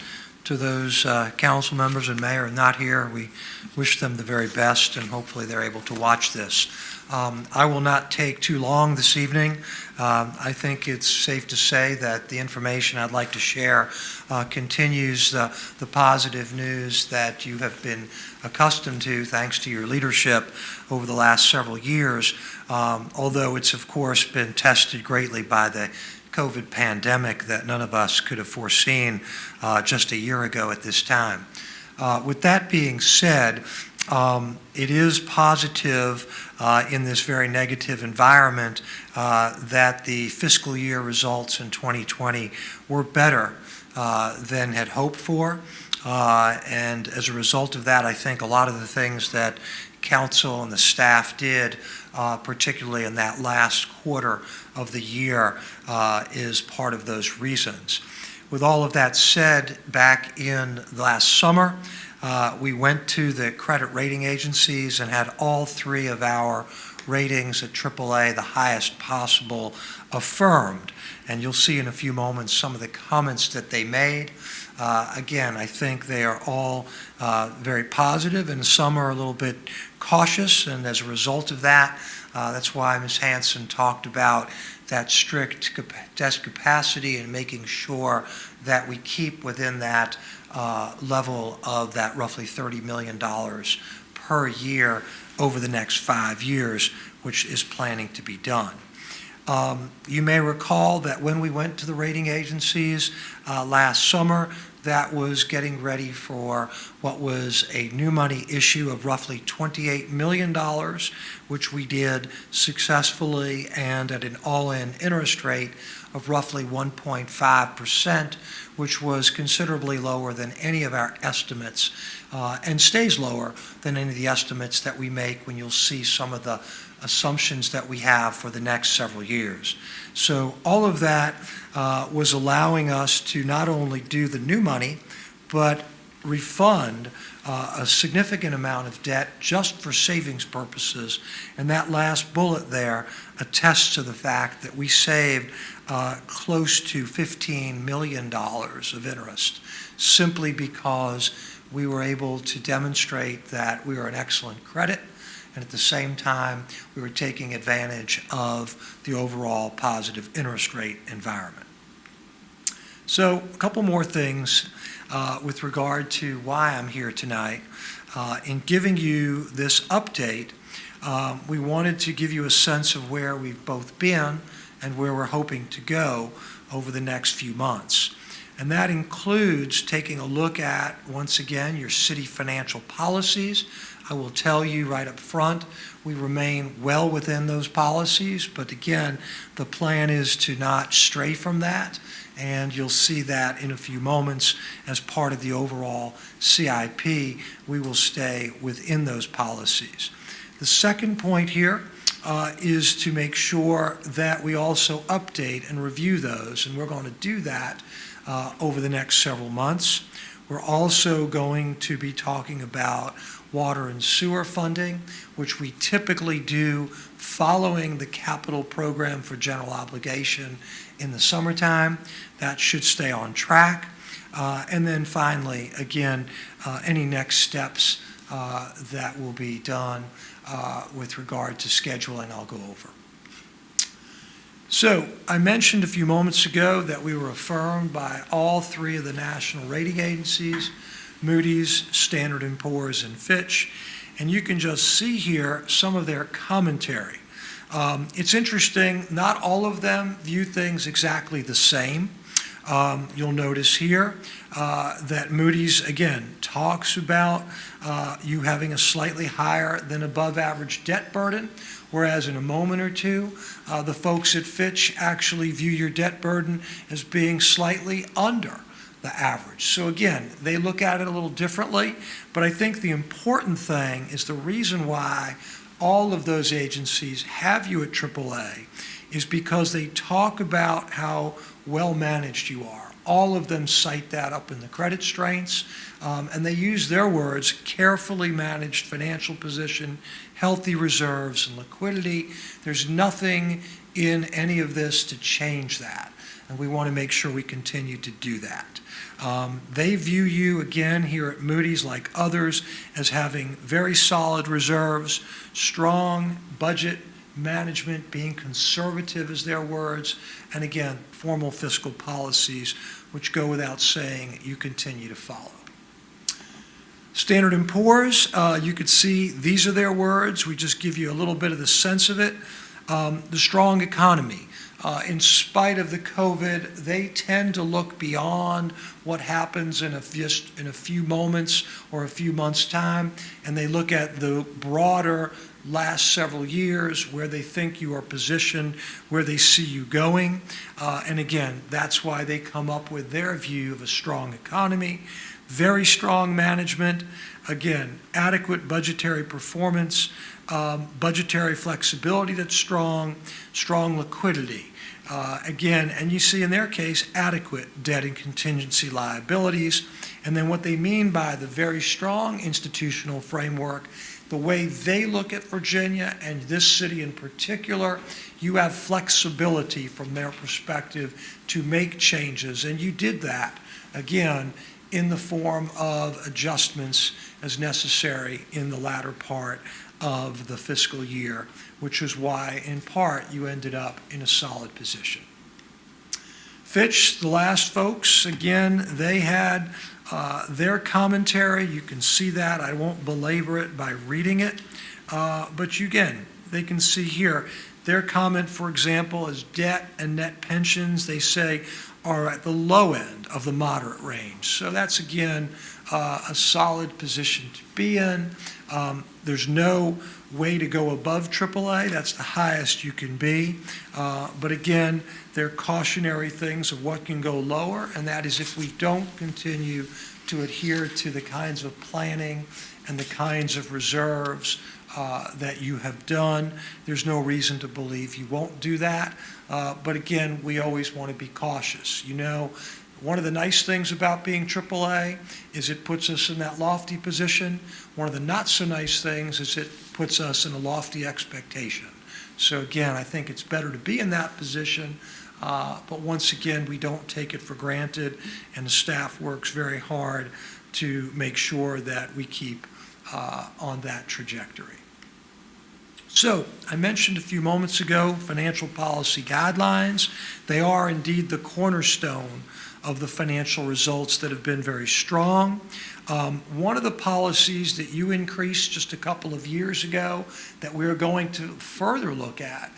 to those council members and mayor not here, we wish them the very best, and hopefully they're able to watch this. I will not take too long this evening. I think it's safe to say that the information I'd like to share continues the positive news that you have been accustomed to thanks to your leadership over the last several years, although it's of course been tested greatly by the COVID pandemic that none of us could have foreseen just a year ago at this time. With that being said, it is positive in this very negative environment that the fiscal year results in 2020 were better than had hoped for. And as a result of that, I think a lot of the things that council and the staff did, particularly in that last quarter of the year, is part of those reasons. With all of that said, back in last summer, we went to the credit rating agencies and had all three of our ratings at AAA, the highest possible, affirmed. And you'll see in a few moments some of the comments that they made. Again, I think they are all very positive, and some are a little bit cautious, and as a result of that, that's why Ms. Hanson talked about that strict desk capacity and making sure that we keep within that level of that roughly $30 million per year over the next 5 years, which is planning to be done. You may recall that when we went to the rating agencies last summer, that was getting ready for what was a new money issue of roughly $28 million, which we did successfully and at an all-in interest rate of roughly 1.5%, which was considerably lower than any of our estimates and stays lower than any of the estimates that we make when you'll see some of the assumptions that we have for the next several years. So all of that was allowing us to not only do the new money, but refund a significant amount of debt just for savings purposes. And that last bullet there attests to the fact that we saved close to $15 million of interest simply because we were able to demonstrate that we are an excellent credit, and at the same time, we were taking advantage of the overall positive interest rate environment. So a couple more things with regard to why I'm here tonight. In giving you this update, we wanted to give you a sense of where we've both been and where we're hoping to go over the next few months. And that includes taking a look at, once again, your city financial policies. I will tell you right up front, we remain well within those policies, but again, the plan is to not stray from that, and you'll see that in a few moments as part of the overall CIP. We will stay within those policies. The second point here is to make sure that we also update and review those, and we're going to do that over the next several months. We're also going to be talking about water and sewer funding, which we typically do following the capital program for general obligation in the summertime. That should stay on track. And then finally, again, any next steps that will be done with regard to scheduling, I'll go over. So I mentioned a few moments ago that we were affirmed by all three of the national rating agencies, Moody's, Standard & Poor's, and Fitch. And you can just see here some of their commentary. It's interesting, not all of them view things exactly the same. You'll notice here that Moody's, again, talks about you having a slightly higher than above average debt burden, whereas in a moment or two, the folks at Fitch actually view your debt burden as being slightly under the average. So again, they look at it a little differently, but I think the important thing is the reason why all of those agencies have you at AAA is because they talk about how well managed you are. All of them cite that up in the credit strengths, and they use their words, carefully managed financial position, healthy reserves, and liquidity. There's nothing in any of this to change that, and we want to make sure we continue to do that. They view you, again, here at Moody's, like others, as having very solid reserves, strong budget management, being conservative is their words, and again, formal fiscal policies, which go without saying you continue to follow. Standard & Poor's, you could see these are their words. We just give you a little bit of the sense of it. The strong economy in spite of the COVID, they tend to look beyond what happens in a few moments or a few months' time, and they look at the broader last several years, where they think you are positioned, where they see you going. And again, that's why they come up with their view of a strong economy, very strong management, again, adequate budgetary performance, budgetary flexibility that's strong, strong liquidity. Again, and you see in their case, adequate debt and contingency liabilities. And then what they mean by the very strong institutional framework, the way they look at Virginia and this city in particular, you have flexibility from their perspective to make changes. And you did that, again, in the form of adjustments as necessary in the latter part of the fiscal year, which is why, in part, you ended up in a solid position. Fitch, the last folks, again, they had their commentary. You can see that. I won't belabor it by reading it. But again, they can see here, their comment, for example, is debt and net pensions, they say, are at the low end of the moderate range. So that's, again, a solid position to be in. There's no way to go above AAA. That's the highest you can be. But again, they're cautionary things of what can go lower, and that is if we don't continue to adhere to the kinds of planning and the kinds of reserves that you have done. There's no reason to believe you won't do that. But again, we always want to be cautious. You know, one of the nice things about being AAA is it puts us in that lofty position. One of the not so nice things is it puts us in a lofty expectation. So again, I think it's better to be in that position. But once again, we don't take it for granted, and the staff works very hard to make sure that we keep on that trajectory. So, I mentioned a few moments ago, financial policy guidelines. They are indeed the cornerstone of the financial results that have been very strong. One of the policies that you increased just a couple of years ago that we're going to further look at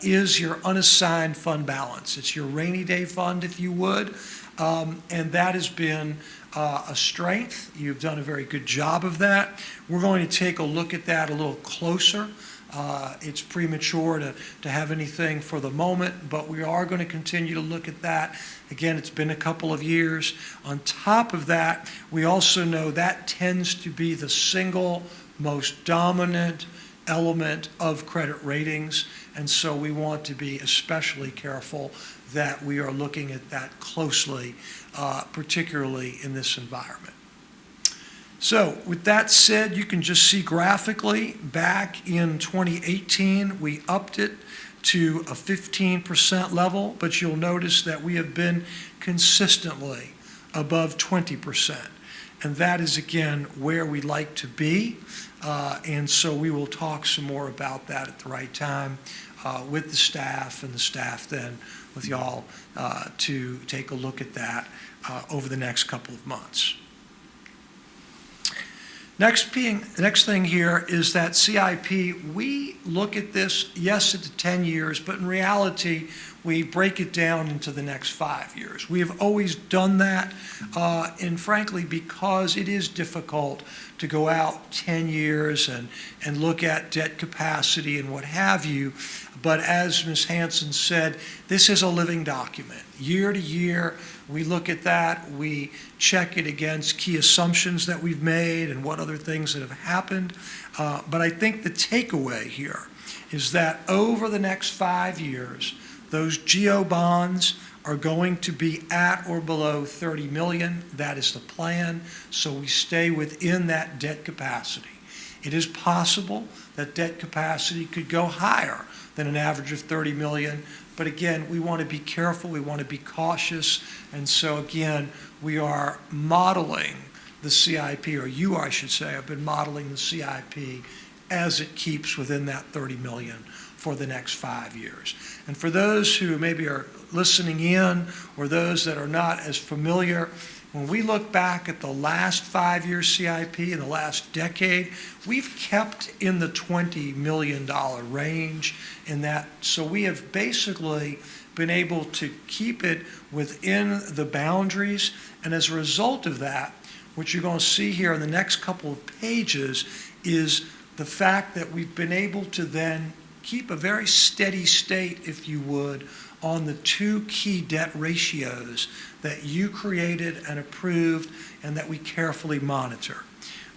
is your unassigned fund balance. It's your rainy day fund, if you would, and that has been a strength. You've done a very good job of that. We're going to take a look at that a little closer. It's premature to have anything for the moment, but we are going to continue to look at that. Again, it's been a couple of years. On top of that, we also know that tends to be the single most dominant element of credit ratings, and so we want to be especially careful that we are looking at that closely, particularly in this environment. So with that said, you can just see graphically, back in 2018, we upped it to a 15% level, but you'll notice that we have been consistently above 20%. And that is, again, where we like to be. And so we will talk some more about that at the right time with the staff, and the staff then with y'all to take a look at that over the next couple of months. Next thing here is that CIP, we look at this, yes, at the 10 years, but in reality, we break it down into the next 5 years. We have always done that, and frankly, because it is difficult to go out 10 years and look at debt capacity and what have you. But as Ms. Hanson said, this is a living document. Year to year, we look at that, we check it against key assumptions that we've made and what other things that have happened. But I think the takeaway here is that over the next 5 years, those GO bonds are going to be at or below 30 million. That is the plan. So we stay within that debt capacity. It is possible that debt capacity could go higher than an average of 30 million. But again, we want to be careful. We want to be cautious. And so again, we are modeling the CIP, or you, I should say, have been modeling the CIP as it keeps within that 30 million for the next 5 years. And for those who maybe are listening in, or those that are not as familiar, When we look back at the last 5-year CIP in the last decade, we've kept in the $20 million range in that. So we have basically been able to keep it within the boundaries. And as a result of that, what you're going to see here in the next couple of pages is the fact that we've been able to then keep a very steady state, if you would, on the two key debt ratios that you created and approved and that we carefully monitor.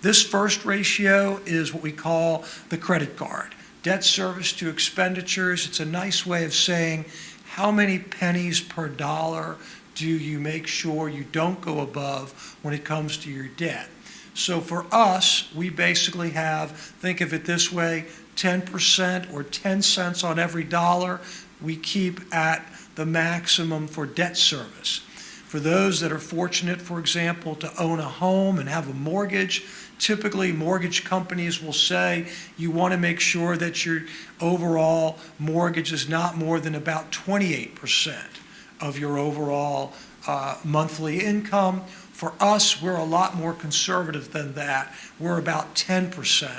This first ratio is what we call the credit card, debt service to expenditures. It's a nice way of saying how many pennies per dollar do you make sure you don't go above when it comes to your debt. So for us, we basically have, think of it this way, 10% or 10 cents on every dollar we keep at the maximum for debt service. For those that are fortunate, for example, to own a home and have a mortgage, typically mortgage companies will say you want to make sure that your overall mortgage is not more than about 28% of your overall monthly income. For us, we're a lot more conservative than that. We're about 10%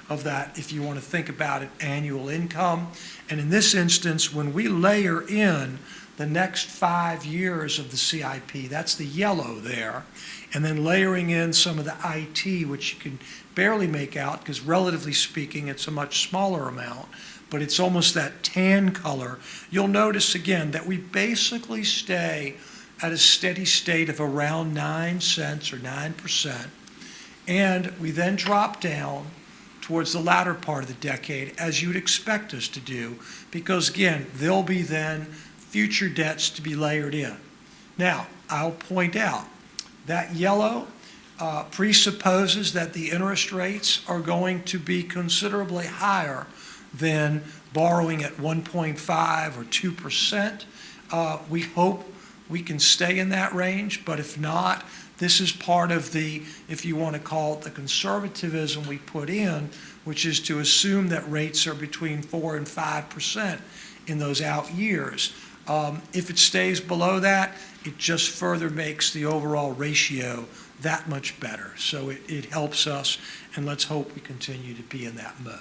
of that, if you want to think about it, annual income. And in this instance, when we layer in the next 5 years of the CIP, that's the yellow there, and then layering in some of the IT, which you can barely make out because relatively speaking, it's a much smaller amount, but it's almost that tan color. You'll notice again that we basically stay at a steady state of around 9 cents or 9%, and we then drop down towards the latter part of the decade, as you would expect us to do, because again, there'll be then future debts to be layered in. Now, I'll point out that yellow presupposes that the interest rates are going to be considerably higher than borrowing at 1.5 or 2%. We hope we can stay in that range, but if not, this is part of the, if you want to call it the conservatism we put in, which is to assume that rates are between 4 and 5% in those out years. If it stays below that, it just further makes the overall ratio that much better. So it helps us, and let's hope we continue to be in that mode.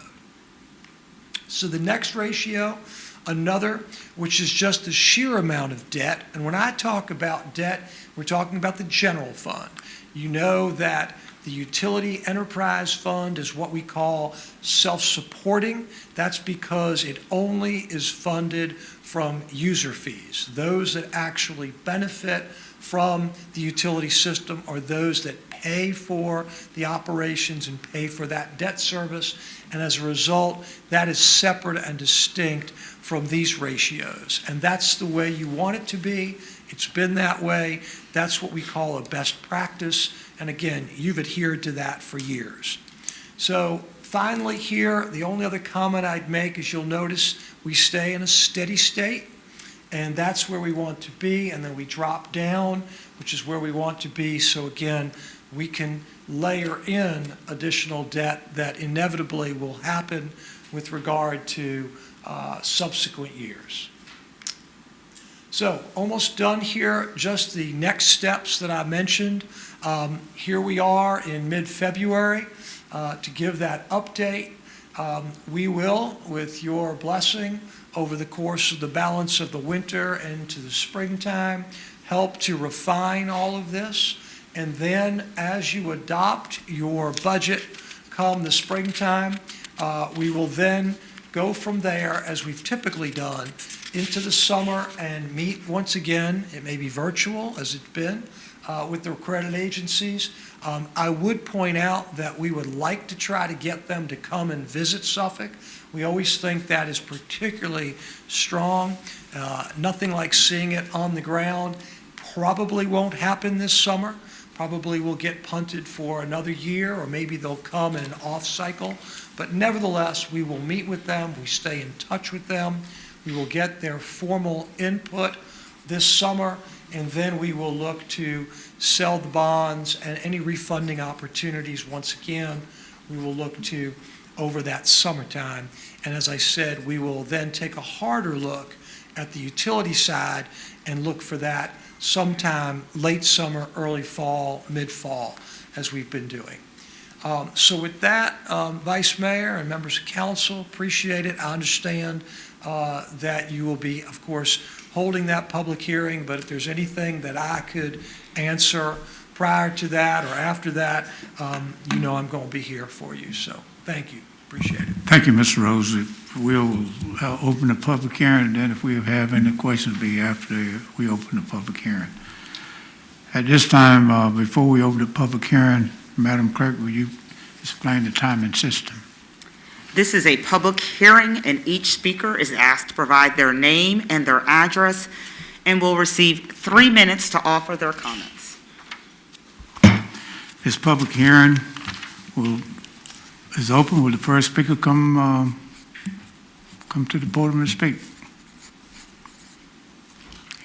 So the next ratio, another, which is just the sheer amount of debt. And when I talk about debt, we're talking about the general fund. You know that the utility enterprise fund is what we call self-supporting. That's because it only is funded from user fees. Those that actually benefit from the utility system are those that pay for the operations and pay for that debt service. And as a result, that is separate and distinct from these ratios. And that's the way you want it to be. It's been that way. That's what we call a best practice. And again, you've adhered to that for years. So finally here, the only other comment I'd make is you'll notice we stay in a steady state, and that's where we want to be, and then we drop down, which is where we want to be. So again, we can layer in additional debt that inevitably will happen with regard to subsequent years. So almost done here, just the next steps that I mentioned. Here we are in mid-February to give that update. We will, with your blessing, over the course of the balance of the winter and into the springtime, help to refine all of this. And then as you adopt your budget come the springtime, we will then go from there, as we've typically done, into the summer and meet once again. It may be virtual, as it's been, with the credit agencies. I would point out that we would like to try to get them to come and visit Suffolk. We always think that is particularly strong. Nothing like seeing it on the ground. Probably won't happen this summer. Probably will get punted for another year, or maybe they'll come in an off cycle. But nevertheless, we will meet with them. We stay in touch with them. We will get their formal input this summer, and then we will look to sell the bonds and any refunding opportunities. Once again, we will look to over that summertime. And as I said, we will then take a harder look at the utility side and look for that sometime late summer, early fall, mid-fall, as we've been doing. So with that, Vice Mayor and members of council, appreciate it. I understand that you will be, of course, holding that public hearing, but if there's anything that I could answer prior to that or after that, you know I'm going to be here for you. So thank you. Appreciate it. Thank you, Mr. Rose. We'll open the public hearing, and then if we have any questions, it'll be after we open the public hearing. At this time, before we open the public hearing, Madam Clerk, will you explain the timing system? This is a public hearing, and each speaker is asked to provide their name and their address and will receive 3 minutes to offer their comments. This public hearing is open. Will the first speaker come to the podium and speak?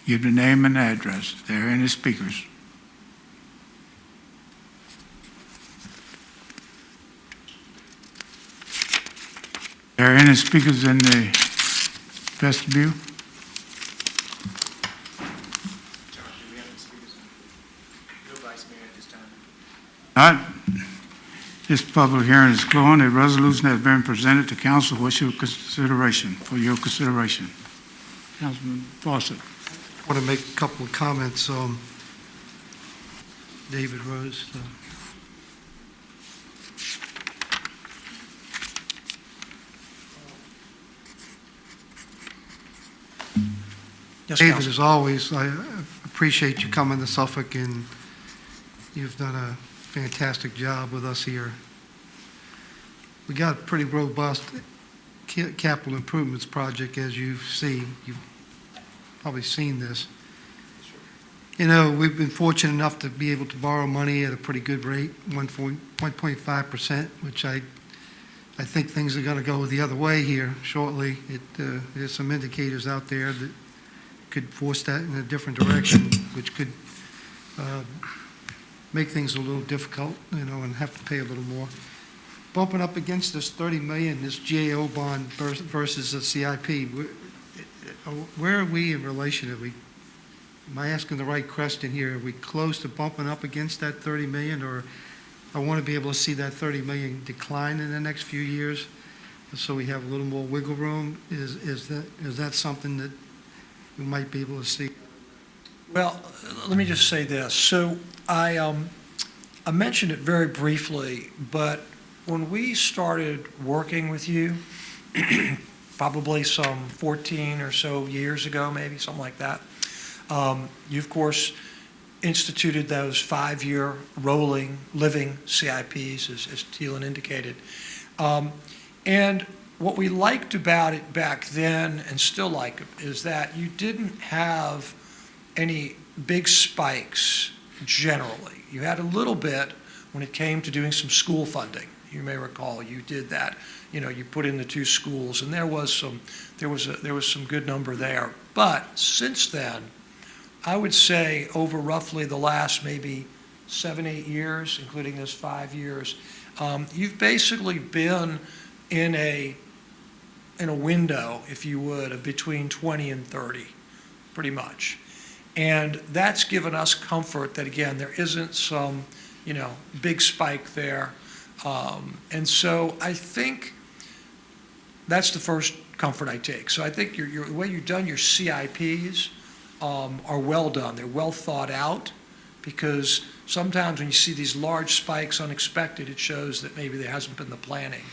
Give the name and address. There are any speakers. Are there any speakers in the vestibule? Not. This public hearing is closed. A resolution has been presented to council for your consideration. Councilman Fawcett. I want to make a couple of comments. David Rose. Yes, David, Council. as always, I appreciate you coming to Suffolk, and you've done a fantastic job with us here. We got a pretty robust capital improvements project, as you've seen. You've probably seen this. You know, we've been fortunate enough to be able to borrow money at a pretty good rate, 1.5%, which I think things are going to go the other way here shortly. There's some indicators out there that could force that in a different direction, which could make things a little difficult, you know, and have to pay a little more. Bumping up against this $30 million, this GAO bond versus the CIP, where are we in relation? Am I asking the right question here? Are we close to bumping up against that $30 million, or I want to be able to see that $30 million decline in the next few years so we have a little more wiggle room? Is that something that we might be able to see? Well, let me just say this. So I mentioned it very briefly, but when we started working with you, probably some 14 or so years ago, maybe, something like that, you, of course, instituted those 5-year rolling living CIPs, as Thielen indicated. And what we liked about it back then, and still like it, is that you didn't have any big spikes generally. You had a little bit when it came to doing some school funding. You may recall you did that. You know, you put in the 2 schools, and there was some good number there. But since then, I would say over roughly the last maybe 7-8 years, including this 5 years, you've basically been in a window, if you would, of between 20 and 30, pretty much. And that's given us comfort that, again, there isn't some, you know, big spike there. And so I think that's the first comfort I take. So I think the way you've done your CIPs are well done. They're well thought out, because sometimes when you see these large spikes unexpected, it shows that maybe there hasn't been the planning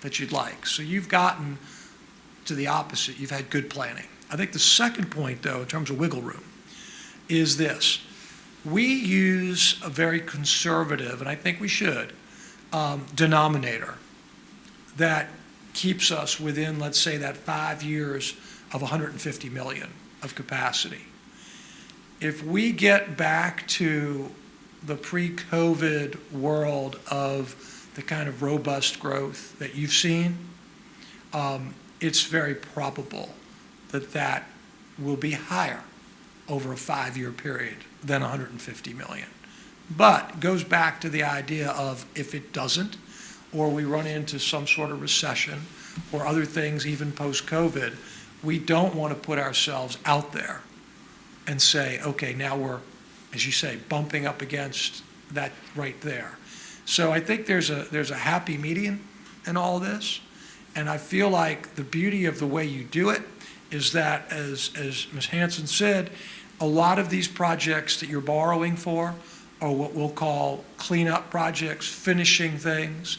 that you'd like. So you've gotten to the opposite. You've had good planning. I think the second point, though, in terms of wiggle room, is this. We use a very conservative, and I think we should, denominator that keeps us within, let's say, that 5 years of 150 million of capacity. If we get back to the pre-COVID world of the kind of robust growth that you've seen, it's very probable that that will be higher over a 5-year period than 150 million. But it goes back to the idea of if it doesn't, or we run into some sort of recession or other things even post-COVID, we don't want to put ourselves out there and say, okay, now we're, as you say, bumping up against that right there. So I think there's a happy median in all of this, and I feel like the beauty of the way you do it is that, as Ms. Hanson said, a lot of these projects that you're borrowing for are what we'll call cleanup projects, finishing things.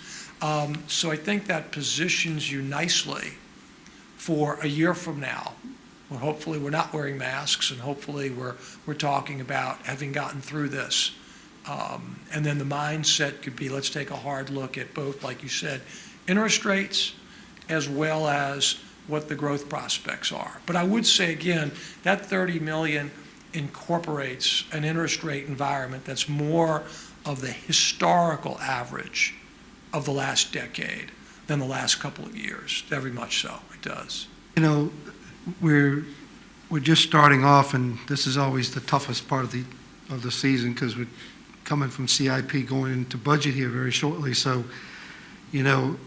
So I think that positions you nicely for a year from now, where hopefully we're not wearing masks, and hopefully we're talking about having gotten through this. And then the mindset could be, let's take a hard look at both, like you said, interest rates as well as what the growth prospects are. But I would say, again, that 30 million incorporates an interest rate environment that's more of the historical average of the last decade than the last couple of years. Very much so, it does. You know, we're just starting off, and this is always the toughest part of the season, because we're coming from CIP going into budget here very shortly. So, you know,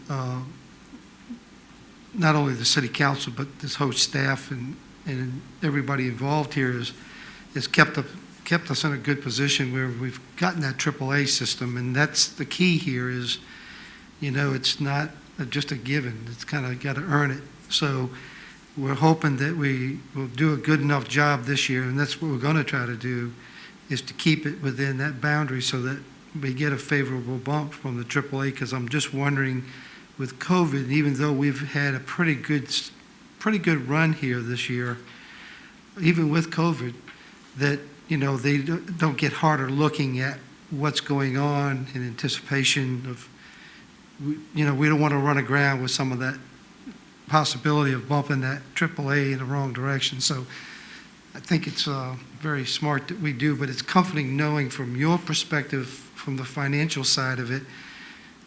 not only the city council, but this whole staff and everybody involved here has kept us in a good position where we've gotten that AAA system, and that's the key here is, you know, it's not just a given. It's kind of got to earn it. So we're hoping that we will do a good enough job this year, and that's what we're going to try to do, is to keep it within that boundary so that we get a favorable bump from the AAA, because I'm just wondering, with COVID, even though we've had a pretty good run here this year, even with COVID, that, you know, they don't get harder looking at what's going on in anticipation of, you know, we don't want to run aground with some of that possibility of bumping that AAA in the wrong direction. So I think it's very smart that we do, but it's comforting knowing from your perspective, from the financial side of it,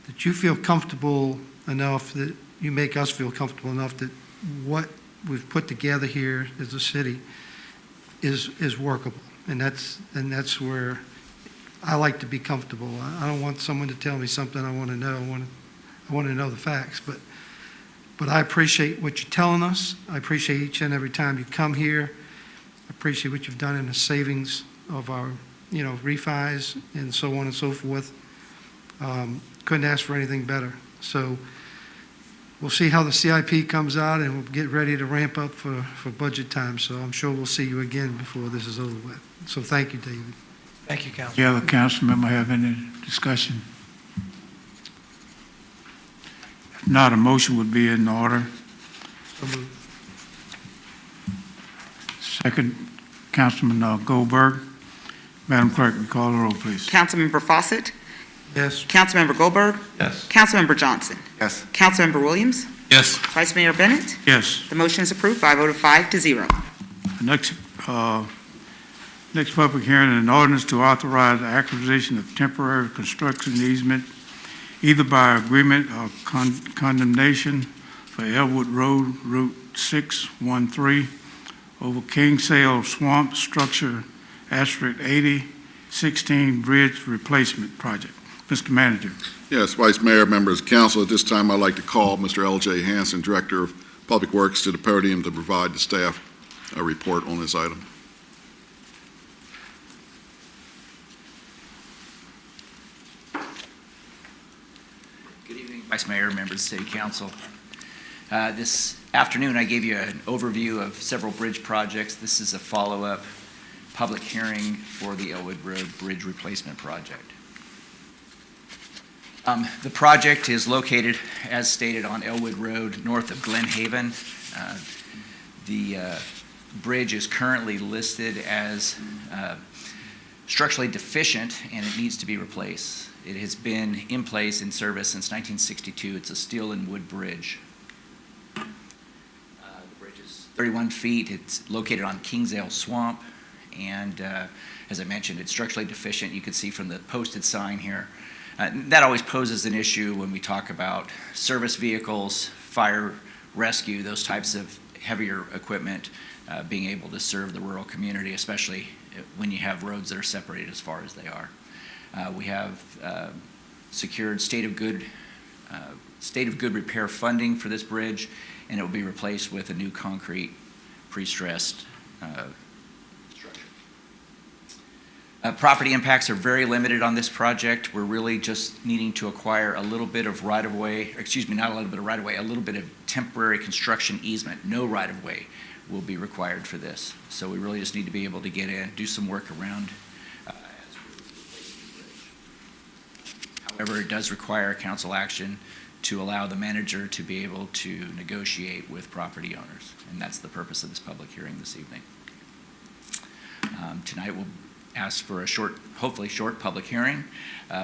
that you feel comfortable enough, that you make us feel comfortable enough that what we've put together here as a city is workable. And that's where I like to be comfortable. I don't want someone to tell me something I want to know. I want to know the facts. But I appreciate what you're telling us. I appreciate each and every time you come here. I appreciate what you've done in the savings of our, you know, refis and so on and so forth. Couldn't ask for anything better. So we'll see how the CIP comes out, and we'll get ready to ramp up for budget time. So I'm sure we'll see you again before this is over with. So thank you, David. Thank you, Council. The other council member have any discussion? If not, a motion would be in order. So moved. Second, Councilman Goldberg. Madam Clerk, call the roll, please. Councilmember Fawcett, Yes. Councilmember Goldberg, Yes. Councilmember Johnson, Yes. Councilmember Williams, Yes. Vice Mayor Bennett. Yes. The motion is approved by a vote of 5-0. Next public hearing, an ordinance to authorize the acquisition of temporary construction easement either by agreement or condemnation for Elwood Road, Route 613, over Kingsale Swamp Structure, Asterisk 8016 Bridge Replacement Project. Mr. Manager. Yes, Vice Mayor, members of council, at this time I'd like to call Mr. L.J. Hanson, Director of Public Works, to the podium to provide the staff a report on this item. Good evening, Vice Mayor, members of the City Council. This afternoon, I gave you an overview of several bridge projects. This is a follow-up public hearing for the Elwood Road Bridge Replacement Project. The project is located, as stated, on Elwood Road, north of Glen Haven. The bridge is currently listed as structurally deficient, and it needs to be replaced. It has been in place in service since 1962. It's a steel and wood bridge. The bridge is 31 feet. It's located on Kingsale Swamp, and as I mentioned, it's structurally deficient. You can see from the posted sign here. That always poses an issue when we talk about service vehicles, fire rescue, those types of heavier equipment being able to serve the rural community, especially when you have roads that are separated as far as they are. We have secured state of good repair funding for this bridge, and it will be replaced with a new concrete pre-stressed structure. Property impacts are very limited on this project. We're really just needing to acquire a little bit of right-of-way, excuse me, not a little bit of right-of-way, a little bit of temporary construction easement. No right-of-way will be required for this. So we really just need to be able to get in, do some work around. However, it does require council action to allow the manager to be able to negotiate with property owners. And that's the purpose of this public hearing this evening. Tonight we'll ask for a short, hopefully short public hearing.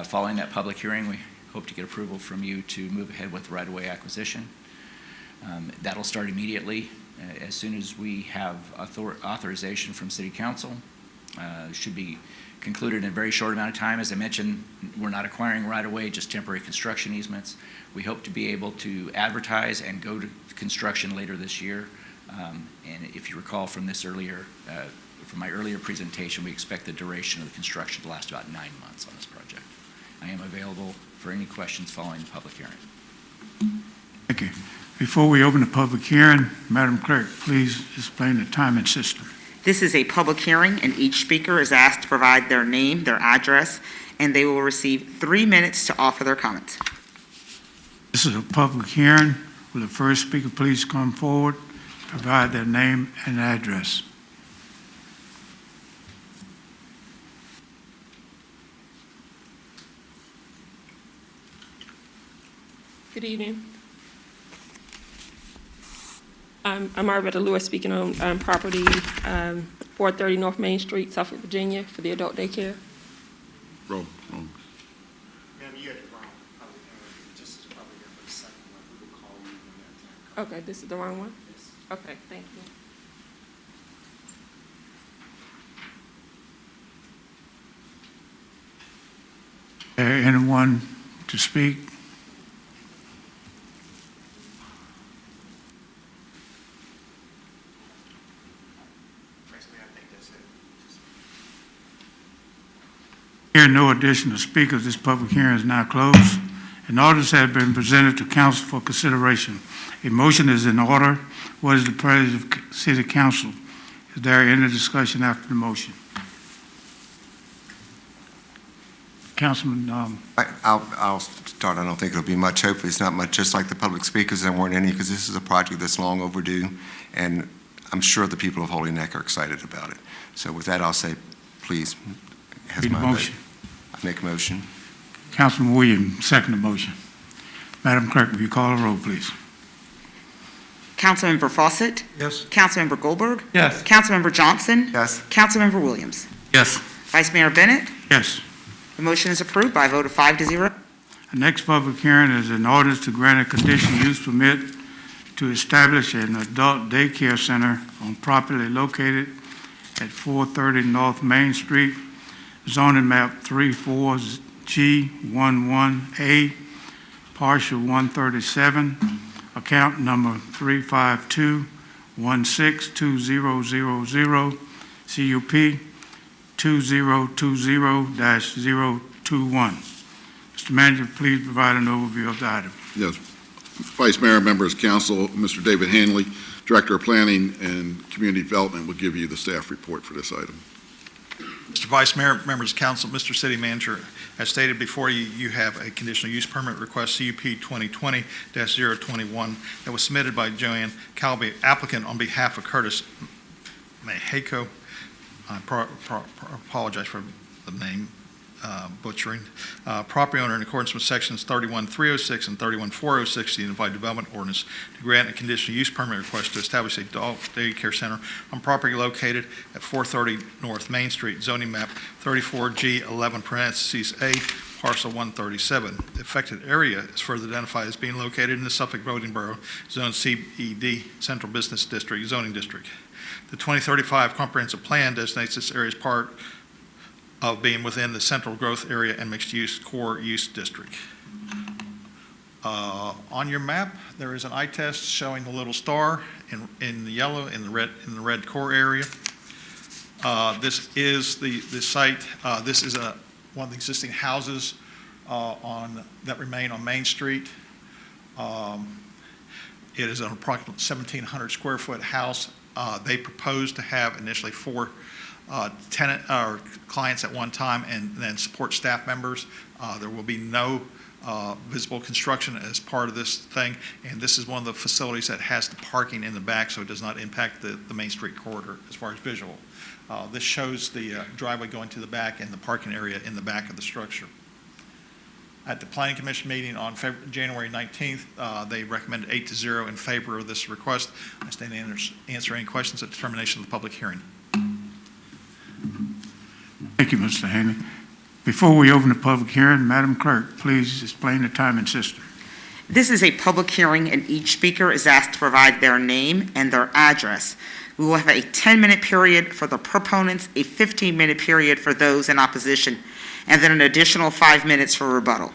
Following that public hearing, we hope to get approval from you to move ahead with right-of-way acquisition. That'll start immediately as soon as we have authorization from City Council. Should be concluded in a very short amount of time. As I mentioned, we're not acquiring right-of-way, just temporary construction easements. We hope to be able to advertise and go to construction later this year. And if you recall from this earlier, from my earlier presentation, we expect the duration of the construction to last about 9 months on this project. I am available for any questions following the public hearing. Thank you. Before we open the public hearing, Madam Clerk, please explain the timing system. This is a public hearing, and each speaker is asked to provide their name, their address, and they will receive 3 minutes to offer their comments. This is a public hearing. Will the first speaker please come forward, provide their name and address? Good evening. I'm Arvetta Lewis, speaking on property 430 North Main Street, Suffolk, Virginia, for the adult daycare. Roll. Ma'am, you had the wrong public hearing. This is probably for the second one. We will call you when that time comes. Okay, this is the wrong one? Yes. Okay, thank you. Anyone to speak? Basically, I think that's it. Hearing no additional speakers, this public hearing is now closed. An ordinance has been presented to council for consideration. A motion is in order. What is the pleasure of City Council? Is there any discussion after the motion? Councilman, I'll start. I don't think it'll be much. Hopefully, it's not much. Just like the public speakers, there weren't any, because this is a project that's long overdue, and I'm sure the people of Holy Neck are excited about it. So with that, I'll say, please, has read the my vote. motion. I make a motion. Councilman Williams, second the motion. Madam Clerk, will you call the roll, please? Councilmember Fawcett? Yes. Councilmember Goldberg? Yes. Councilmember Johnson? Yes. Councilmember Williams? Yes. Vice Mayor Bennett? Yes. The motion is approved by a vote of 5-0. The next public hearing is an ordinance to grant a conditional use permit to establish an adult daycare center on property located at 430 North Main Street, zoning map 34G11A, partial 137, account number 352162000, CUP 2020-021. Mr. Manager, please provide an overview of the item. Yes. Vice Mayor, members of council, Mr. David Hanley, Director of Planning and Community Development, will give you the staff report for this item. Mr. Vice Mayor, members of council, Mr. City Manager, as stated before you, you have a conditional use permit request, CUP 2020-021, that was submitted by Joanne Calby, applicant on behalf of Curtis Mahako. I apologize for the name butchering. Property owner in accordance with sections 31.306 and 31.406 of the Unified Development Ordinance to grant a conditional use permit request to establish a adult daycare center on property located at 430 North Main Street, zoning map 34G11 parentheses A, parcel 137. The affected area is further identified as being located in the Suffolk voting borough, zone CBD, Central Business District, zoning district. The 2035 comprehensive plan designates this area as part of being within the central growth area and mixed-use core use district. On your map, there is an eye test showing the little star in the yellow, in the red core area. This is the site. This is one of the existing houses that remain on Main Street. It is an approximately 1,700 square foot house They propose to have initially 4 tenant or clients at one time and then support staff members. There will be no visible construction as part of this thing, and this is one of the facilities that has the parking in the back, so it does not impact the Main Street corridor as far as visual. This shows the driveway going to the back and the parking area in the back of the structure. At the Planning Commission meeting on January 19th, they recommended 8-0 in favor of this request. I stand to answer any questions at the termination of the public hearing. Thank you, Mr. Hanley. Before we open the public hearing, Madam Clerk, please explain the timing system. This is a public hearing, and each speaker is asked to provide their name and their address. We will have a 10-minute period for the proponents, a 15-minute period for those in opposition, and then an additional 5 minutes for rebuttal.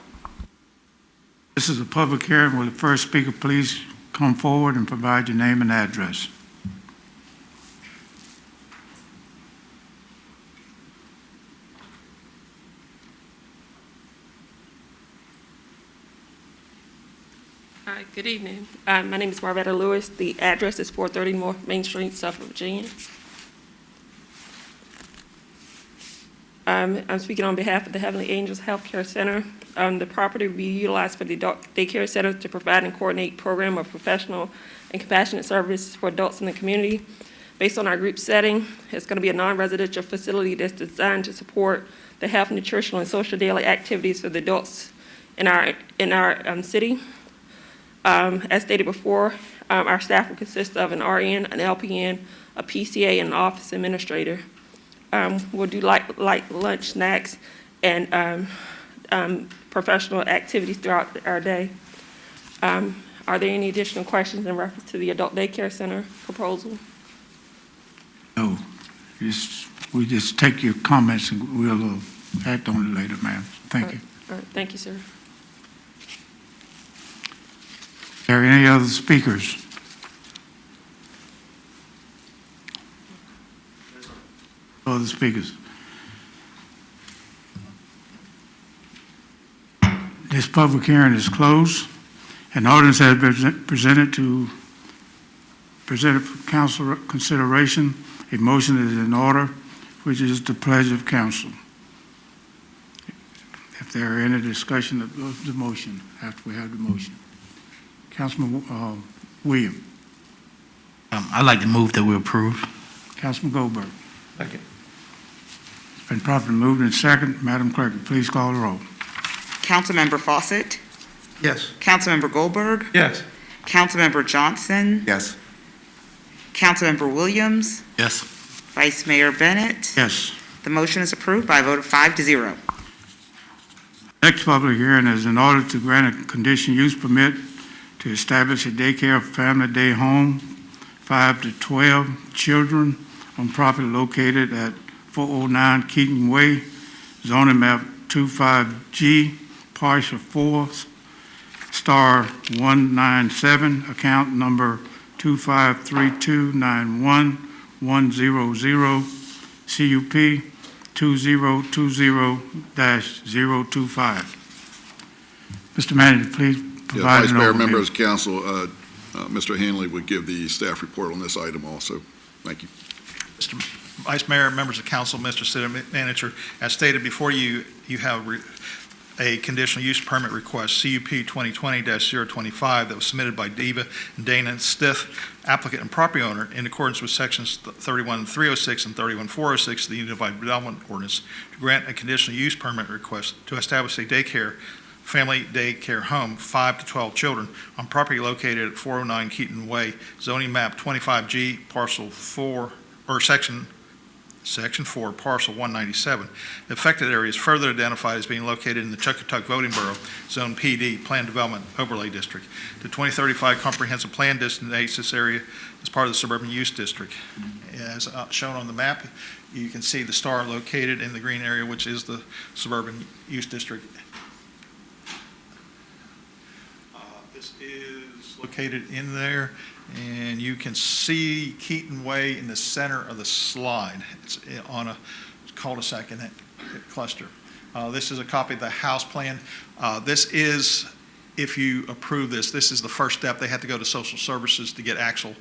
This is a public hearing. Will the first speaker please come forward and provide your name and address? Hi, good evening. My name is Marvetta Lewis. The address is 430 North Main Street, Suffolk, Virginia. I'm speaking on behalf of the Heavenly Angels Healthcare Center. The property will be utilized for the adult daycare center to provide and coordinate program of professional and compassionate service for adults in the community. Based on our group setting, it's going to be a non-residential facility that's designed to support the health, nutritional, and social daily activities for the adults in our city. As stated before, our staff will consist of an RN, an LPN, a PCA, and an office administrator. We'll do light lunch, snacks, and professional activities throughout our day. Are there any additional questions in reference to the adult daycare center proposal? No. We just take your comments and we'll act on it later, ma'am. Thank you. All right, thank you, sir. Are there any other speakers? Other speakers? This public hearing is closed. An ordinance has been presented for council consideration. A motion is in order, which is the pleasure of council. If there are any discussion of the motion after we have the motion. Councilman Williams. I'd like to move that we approve. Councilman Goldberg. Second. It's been properly moved and second. Madam Clerk, please call the roll. Councilmember Fawcett? Yes. Councilmember Goldberg? Yes. Councilmember Johnson? Yes. Councilmember Williams? Yes. Vice Mayor Bennett? Yes. The motion is approved by a vote of 5-0. Next public hearing is in order to grant a conditional use permit to establish a daycare family day home, 5 to 12 children on property located at 409 Keaton Way, zoning map 25G, parcel 4, star 197, account number 2532911100, CUP 2020-025. Mr. Manager, please provide Vice an Mayor, overview. members of council, Mr. Hanley would give the staff report on this item also. Thank you. Mr. Vice Mayor, members of council, Mr. City Manager, as stated before you, you have a conditional use permit request, CUP 2020-025, that was submitted by Diva and Dana Stith, applicant and property owner, in accordance with sections 31306 and 31406 of the Unified Development Ordinance, to grant a conditional use permit request to establish a family daycare home, 5 to 12 children, on property located at 409 Keaton Way, zoning map 25G, parcel 4, or section 4, parcel 197. The affected area is further identified as being located in the Chuckatuck Voting Borough, Zone PD, Planned Development Overlay District. The 2035 Comprehensive Plan designates this area as part of the Suburban Use District. As shown on the map, you can see the star located in the green area, which is the Suburban Use District. This is located in there, and you can see Keaton Way in the center of the slide. It's on a cul-de-sac in that cluster. This is a copy of the house plan. This is, if you approve this, this is the first step. They have to go to social services to get actual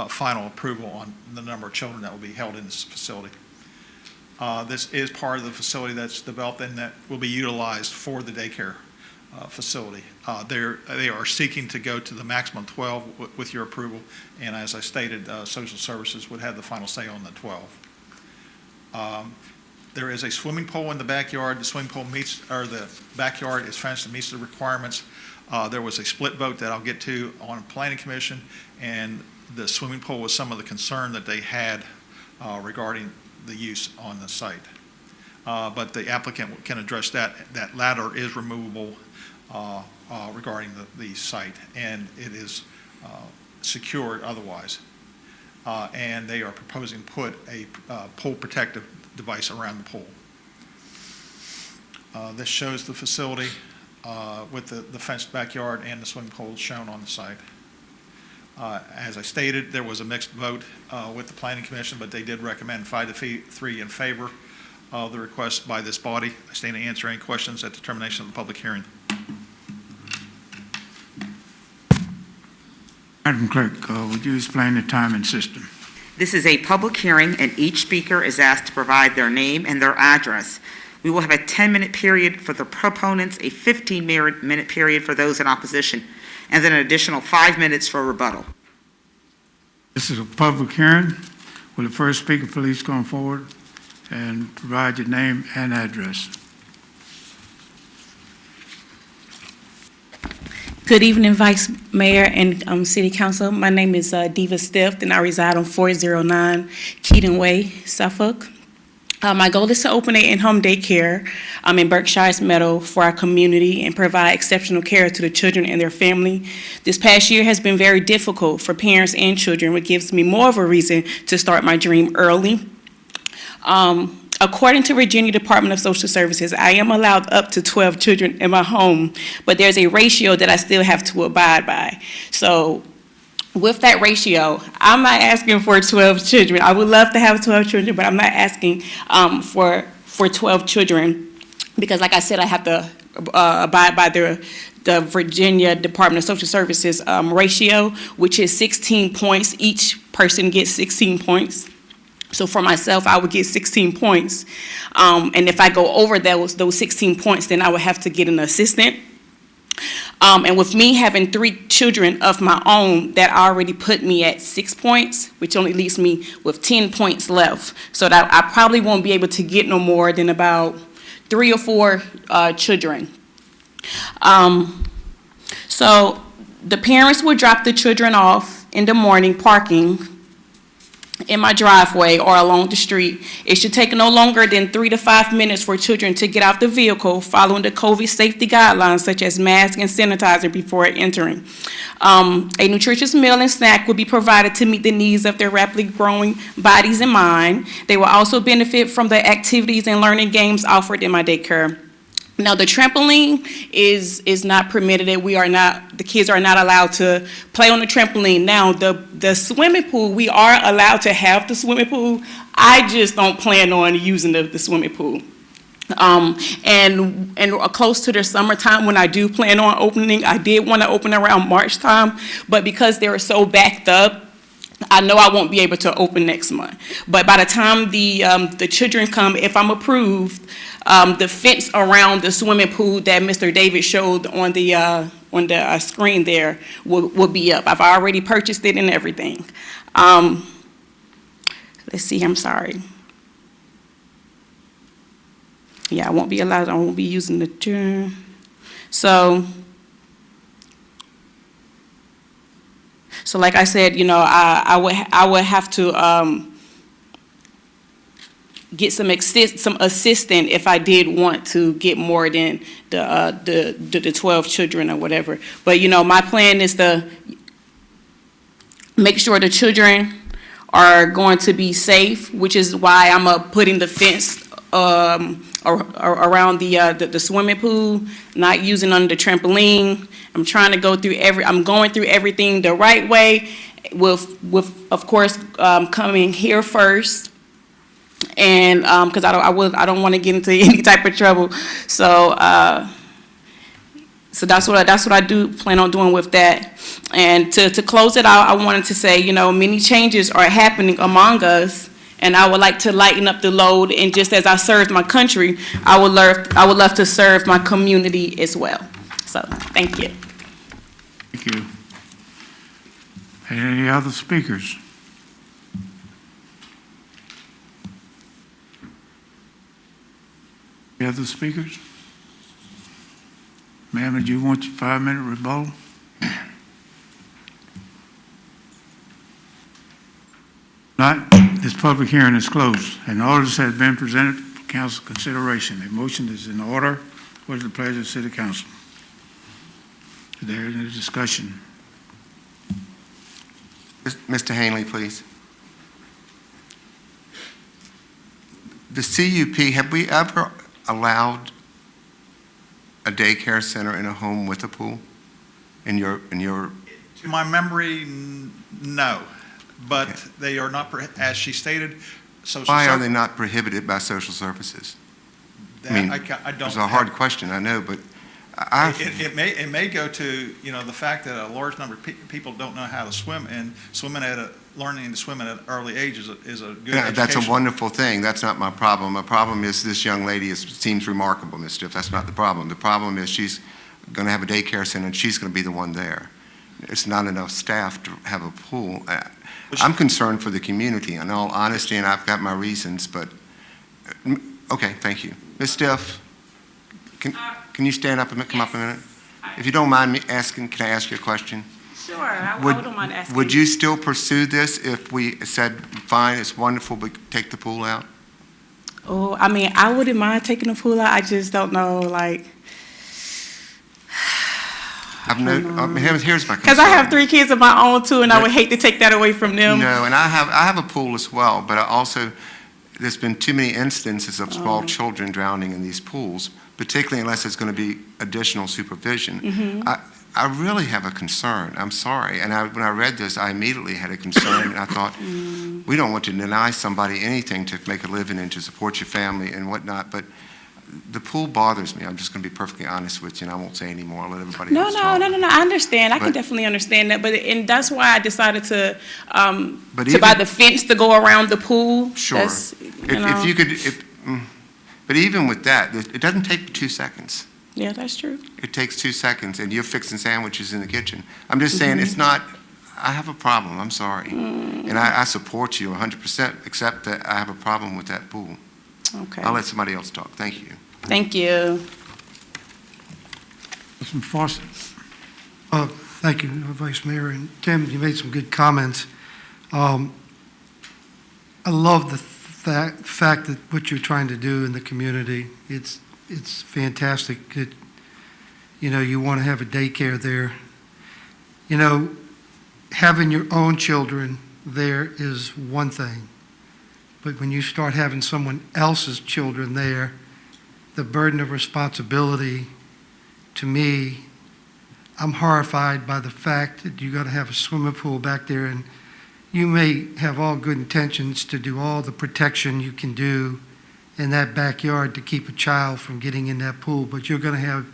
final approval on the number of children that will be held in this facility. This is part of the facility that's developed and that will be utilized for the daycare facility. They are seeking to go to the maximum 12 with your approval, and as I stated, social services would have the final say on the 12. There is a swimming pool in the backyard. The swimming pool the backyard is fenced and meets the requirements. There was a split vote that I'll get to on Planning Commission, and the swimming pool was some of the concern that they had regarding the use on the site. But the applicant can address that. That ladder is removable regarding the site, and it is secured otherwise. And they are proposing to put a pool protective device around the pool. This shows the facility with the fenced backyard and the swimming pool shown on the site. As I stated, there was a mixed vote with the Planning Commission, but they did recommend 5-3 in favor of the request by this body. I stand to answer any questions at the termination of the public hearing. Madam Clerk, would you explain the timing system? This is a public hearing, and each speaker is asked to provide their name and their address. We will have a 10-minute period for the proponents, a 15-minute period for those in opposition, and then an additional 5 minutes for rebuttal. This is a public hearing. Will the first speaker please come forward and provide your name and address? Good evening, Vice Mayor and City Council. My name is Diva Stift, and I reside on 409 Keaton Way, Suffolk. My goal is to open an in-home daycare in Berkshire's Meadow for our community and provide exceptional care to the children and their family. This past year has been very difficult for parents and children, which gives me more of a reason to start my dream early. According to Virginia Department of Social Services, I am allowed up to 12 children in my home, but there's a ratio that I still have to abide by. So with that ratio, I'm not asking for 12 children. I would love to have 12 children, but I'm not asking for 12 children because, like I said, I have to abide by the Virginia Department of Social Services ratio, which is 16 points. Each person gets 16 points. So for myself, I would get 16 points. And if I go over those 16 points, then I would have to get an assistant. And with me having 3 children of my own, that already put me at 6 points, which only leaves me with 10 points left. So that I probably won't be able to get no more than about 3 or 4 children. So the parents would drop the children off in the morning parking in my driveway or along the street. It should take no longer than 3 to 5 minutes for children to get out the vehicle following the COVID safety guidelines such as mask and sanitizer before entering. A nutritious meal and snack will be provided to meet the needs of their rapidly growing bodies and mind. They will also benefit from the activities and learning games offered in my daycare. Now, the trampoline is not permitted. The kids are not allowed to play on the trampoline. Now, the swimming pool, we are allowed to have the swimming pool. I just don't plan on using the swimming pool. And close to the summertime when I do plan on opening, I did want to open around March time, but because they were so backed up, I know I won't be able to open next month. But by the time the children come, if I'm approved, the fence around the swimming pool that Mr. David showed on the screen there will be up. I've already purchased it and everything. Let's see, I'm sorry. Yeah, I won't be allowed, I won't be using the, so like I said, you know, I would have to get some assistant if I did want to get more than the 12 children or whatever. But, you know, my plan is to make sure the children are going to be safe, which is why I'm putting the fence around the swimming pool, not using under the trampoline. I'm trying to go through I'm going through everything the right way with of course coming here first, and because I don't want to get into any type of trouble. So So that's what I do plan on doing with that. And to close it out, I wanted to say, you know, many changes are happening among us, and I would like to lighten up the load. And just as I served my country, I would love to serve my community as well. So, thank you. Thank you. Any other speakers? Any other speakers? Ma'am, did you want your 5-minute rebuttal? Not, this public hearing is closed. An ordinance has been presented for council consideration. A motion is in order. What is the pleasure of the city council? Is there any discussion? Mr. Hanley, please. The CUP, have we ever allowed a daycare center in a home with a pool? In your To my memory, no, but Okay. they are not, as she stated, social. Why are they not prohibited by social services? I mean, I don't. It's a hard question, I know, but It may go to, you know, the fact that a large number of people don't know how to swim, and learning to swim at an early age is a good yeah, that's a education. wonderful thing. That's not my problem. My problem is this young lady seems remarkable, Ms. Stiff. That's not the problem. The problem is she's going to have a daycare center, and she's going to be the one there. It's not enough staff to have a pool. I'm concerned for the community, in all honesty, and I've got my reasons, but, okay, thank you. Ms. Stiff, can you stand up and come up a minute? If you don't mind me asking, can I ask you a question? Sure, I Would- wouldn't mind asking. Would you still pursue this if we said, fine, it's wonderful, but take the pool out? Oh, I mean, I wouldn't mind taking the pool out. I just don't know, like, Here's my concern. because I have 3 kids of my own too, and I would hate to take that away from them. No, and I have a pool as well, but I also, there's been too many instances of small children drowning in these pools, particularly unless there's going to be additional supervision. I really have a concern. I'm sorry. And when I read this, I immediately had a concern, and I thought, we don't want to deny somebody anything to make a living and to support your family and whatnot, but the pool bothers me. I'm just going to be perfectly honest with you, and I won't say any more. I'll let everybody No, else no, talk. no, no, no. I understand. I can But- definitely understand that. And that's why I decided to But to buy even- the fence to go around the pool. Sure. That's, If you could, but even with that, it doesn't take 2 seconds. Yeah, that's true. It takes 2 seconds, and you're fixing sandwiches in the kitchen. I'm just saying, it's not, I have a problem, I'm sorry. And I support you 100%, except that I have a problem with that pool. Okay. I'll let somebody else talk. Thank you. Thank you. Councilman Fawcett. Thank you, Vice Mayor. And Tim, you made some good comments. I love the fact that what you're trying to do in the community, it's fantastic. You want to have a daycare there. Having your own children there is one thing. But when you start having someone else's children there, the burden of responsibility, to me, I'm horrified by the fact that you got to have a swimming pool back there, and you may have all good intentions to do all the protection you can do in that backyard to keep a child from getting in that pool, but you're going to have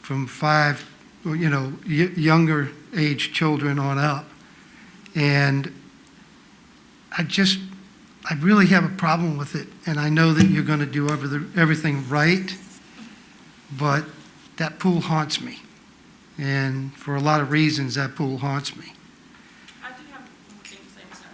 from 5, younger age children on up. And I really have a problem with it, and I know that you're going to do everything right, but that pool haunts me. And for a lot of reasons, that pool haunts me. I do have one thing to say, I'm sorry.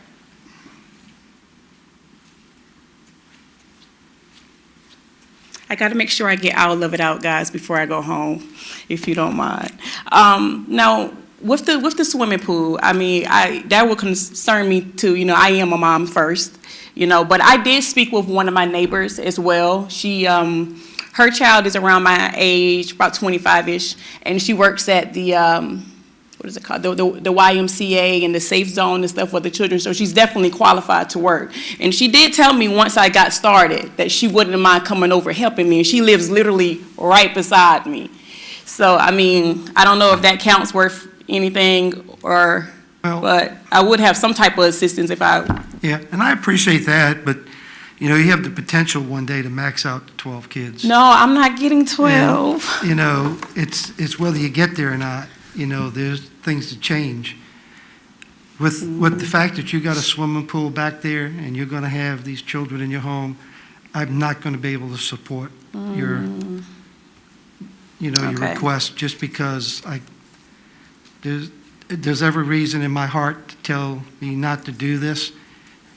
I got to make sure I get all of it out, guys, before I go home, if you don't mind. Now, with the swimming pool, I mean, that would concern me too. I am a mom first, but I did speak with one of my neighbors as well. She, her child is around my age, about 25-ish, and she works at the, what is it called, the YMCA and the safe zone and stuff for the children, so she's definitely qualified to work. And she did tell me once I got started that she wouldn't mind coming over helping me, and she lives literally right beside me. So, I mean, I don't know if that counts worth anything, Well- but I would have some type of assistance if I. Yeah, and I appreciate that, but, You know, you have the potential one day to max out to 12 kids. No, I'm not getting 12. You know, it's whether you get there or not, you know, there's things to change. With the fact that you got a swimming pool back there and you're going to have these children in your home, I'm not going to be able to support your, you know, your Okay. request, just because there's every reason in my heart to tell me not to do this.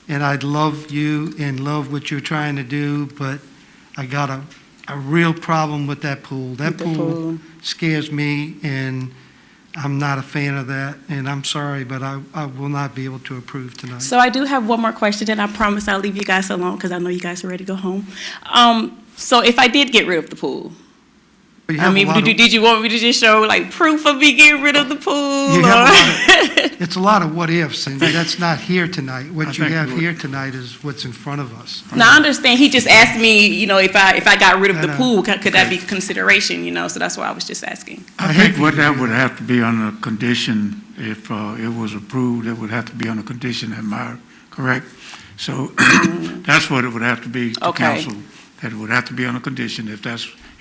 And I'd love you and love what you're trying to do, but I got a real problem with that pool. That With the pool. scares me, and I'm not a fan of that, and I'm sorry, but I will not be able to approve tonight. So I do have one more question, and I promise I'll leave you guys alone because I know you guys are ready to go home. So if I did get rid of the pool, But you I have a mean, lot of- did you want me to just show like proof of me getting rid of the pool? You have or- It's a lot of what ifs, and that's not here tonight. I What you think have we would- here tonight is what's in front of us. Now, I understand, he just asked me, you know, if I got rid of I the know. pool, could that be consideration, you know? So that's why I was just asking. I think what that would have to be on a condition, if it was approved, it would have to be on a condition, am I correct? So that's what it would have to be to Okay. council, that it would have to be on a condition. If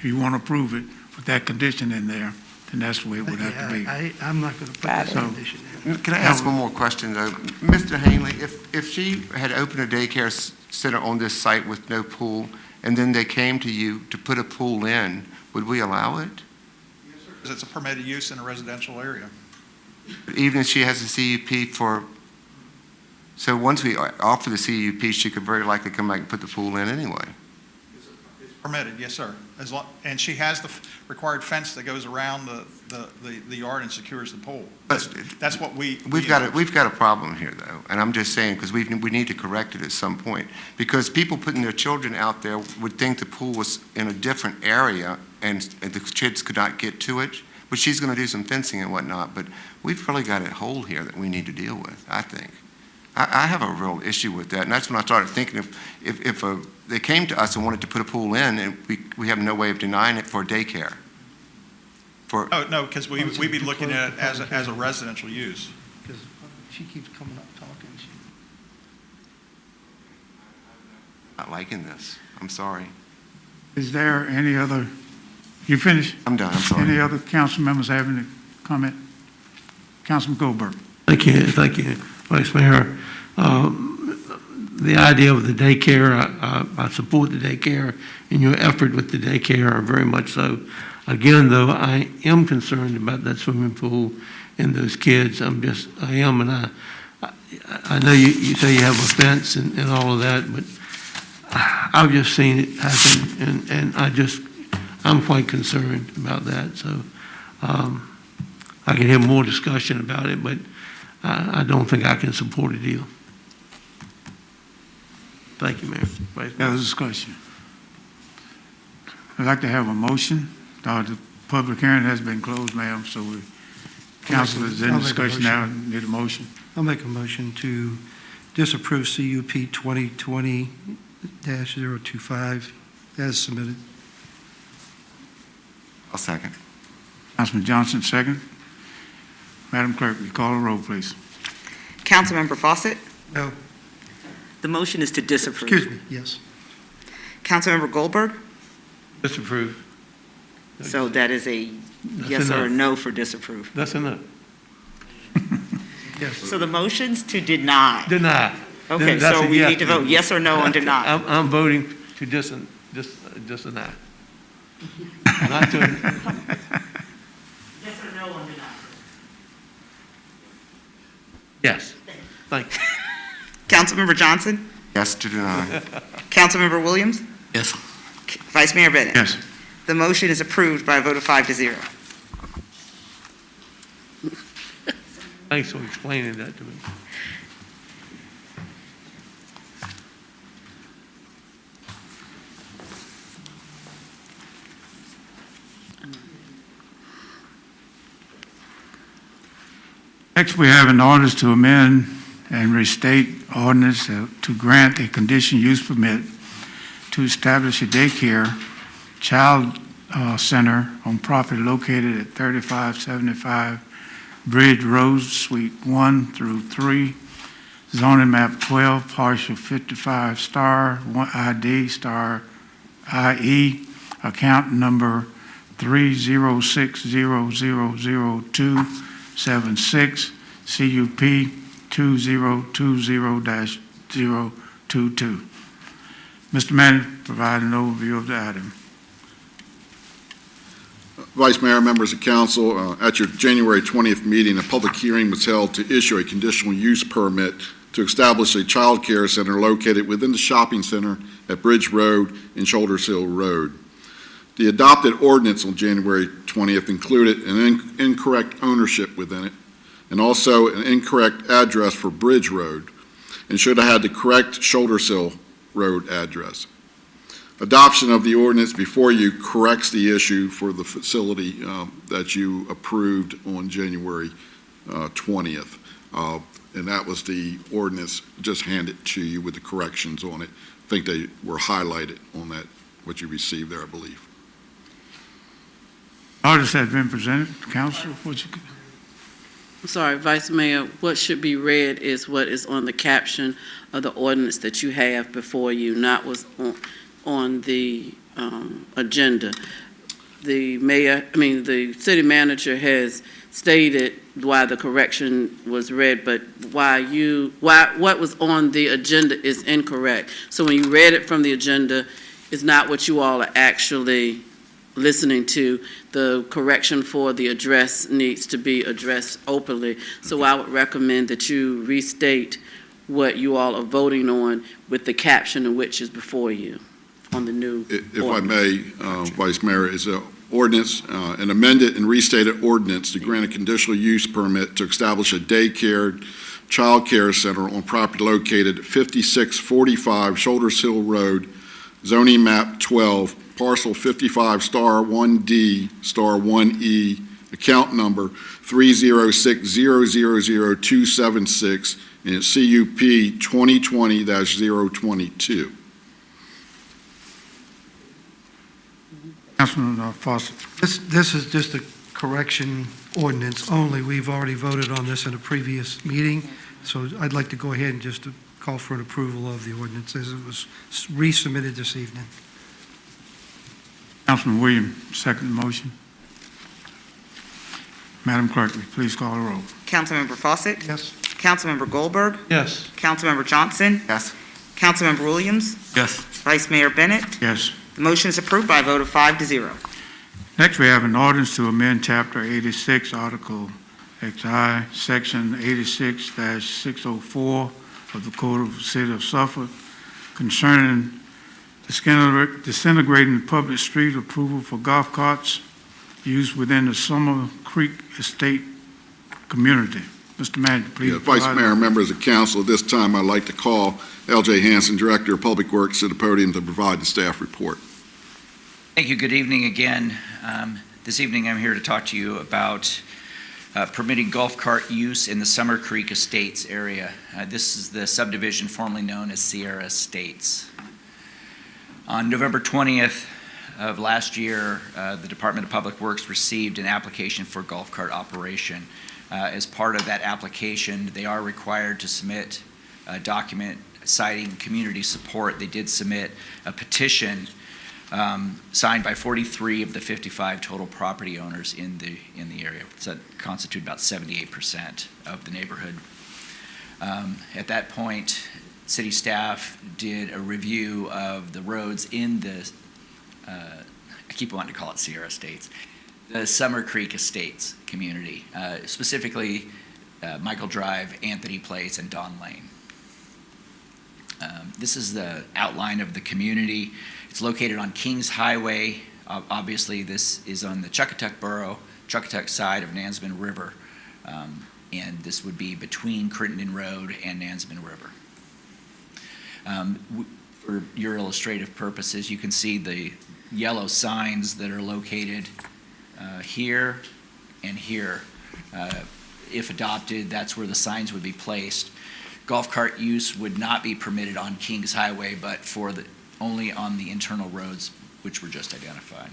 you want to approve it with that condition in there, then that's the way it would have to be. I'm not going to put Got that it. condition in. Can I ask one more question, though? Mr. Hanley, if she had opened a daycare center on this site with no pool, and then they came to you to put a pool in, would we allow it? Because it's a permitted use in a residential area. Even if she has a CUP for, so once we offer the CUP, she could very likely come back and put the pool in anyway. It's permitted, yes, sir. And she has the required fence that goes around the yard and secures the pool. That's what We've got a problem here, though, and I'm just saying, because we need to correct it at some point. Because people putting their children out there would think the pool was in a different area, and the kids could not get to it, but she's going to do some fencing and whatnot, but we've really got a hole here that we need to deal with, I think. I have a real issue with that, and that's when I started thinking if they came to us and wanted to put a pool in, and we have no way of denying it for daycare. Oh, no, because we'd be looking at it as a residential use. Because she keeps coming up talking. Not liking this. I'm sorry. Is there any other, you finished? I'm done. I'm sorry. Any other council members have any comment? Councilman Goldberg. Thank you, Vice Mayor. The idea of the daycare, I support the daycare and your effort with the daycare very much so. Again, though, I am concerned about that swimming pool and those kids. I am, and I know you say you have a fence and all of that, but I've just seen it happen, and I'm quite concerned about that. So I can have more discussion about it, but I don't think I can support it either. Thank you, Mayor. Vice Mayor. That was a discussion. I'd like to have a motion. The public hearing has been closed, ma'am, so council is in I'll make a discussion now. Need a motion. I'll make a motion to disapprove CUP 2020-025 as submitted. I'll second. Councilman Johnson, second. Madam Clerk, will you call the roll, please? Councilmember Fawcett? No, The motion is to disapprove. excuse me, yes. Councilmember Goldberg? Disapprove. So that is a yes or a no for disapprove. That's enough. Yes. So the motion's to deny. Deny. Okay, That's so a we yes. need to vote yes or no on deny. I'm voting to deny. Not to, Yes or no on deny. yes. Thank you. Councilmember Johnson? Yes to deny. Councilmember Williams? Yes. Vice Mayor Bennett? Yes. The motion is approved by a vote of 5-0. Thanks for explaining that to me. Next, we have an ordinance to amend and restate ordinance to grant a conditional use permit to establish a daycare child center on property located at 3575 Bridge Road, Suite 1 through 3, zoning map 12, partial 55 star, 1 ID star IE, account number 306000276, CUP 2020-022. Mr. Manager, provide an overview of the item. Vice Mayor, members of council, at your January 20th meeting, a public hearing was held to issue a conditional use permit to establish a child care center located within the shopping center at Bridge Road and Shoulders Hill Road. The adopted ordinance on January 20th included an incorrect ownership within it and also an incorrect address for Bridge Road and should have had the correct Shoulders Hill Road address. Adoption of the ordinance before you corrects the issue for the facility that you approved on January 20th. And that was the ordinance just handed to you with the corrections on it. I think they were highlighted on that, what you received there, I believe. Ordinance has been presented. Council, what you... I'm sorry, Vice Mayor, what should be read is what is on the caption of the ordinance that you have before you, not what's on the agenda. The city manager has stated why the correction was read, but what was on the agenda is incorrect. So when you read it from the agenda, it's not what you all are actually listening to. The correction for the address needs to be addressed openly. So I would recommend that you restate what you all are voting on with the caption in which is before you on the new If ordinance. I may, Vice Mayor, is an ordinance, an amended and restated ordinance to grant a conditional use permit to establish a daycare, child care center on property located at 5645 Shoulders Hill Road, zoning map 12, parcel 55 star 1D star 1E, account number 306000276, and it's CUP 2020-022. Councilman Fawcett. This is just a correction ordinance only. We've already voted on this in a previous meeting, so I'd like to go ahead and just call for an approval of the ordinance as it was resubmitted this evening. Councilman Williams, second motion. Madam Clerk, will you please call the roll. Councilmember Fawcett? Yes. Councilmember Goldberg? Yes. Councilmember Johnson? Yes. Councilmember Williams? Yes. Vice Mayor Bennett? Yes. The motion is approved by a vote of 5-0. Next, we have an ordinance to amend Chapter 86, Article XI, Section 86-604 of the Code of the City of Suffolk concerning disintegrating public street approval for golf carts used within the Summer Creek Estate community. Mr. Manager, please. Vice provide- Mayor, members of council, at this time I'd like to call L.J. Hanson, Director of Public Works, to the podium to provide the staff report. Thank you. Good evening again. This evening I'm here to talk to you about permitting golf cart use in the Summer Creek Estates area. This is the subdivision formerly known as Sierra Estates. On November 20th of last year, the Department of Public Works received an application for golf cart operation. As part of that application, they are required to submit a document citing community support. They did submit a petition signed by 43 of the 55 total property owners in the area. So that constitute about 78% of the neighborhood. At that point, city staff did a review of the roads in the, I keep wanting to call it Sierra Estates, the Summer Creek Estates community, specifically Michael Drive, Anthony Place, and Don Lane. This is the outline of the community. It's located on Kings Highway. Obviously, this is on the Chuckatuck side of Nansemond River, and this would be between Crittenden Road and Nansemond River. For your illustrative purposes, you can see the yellow signs that are located here and here. If adopted, that's where the signs would be placed. Golf cart use would not be permitted on Kings Highway, but only on the internal roads which were just identified.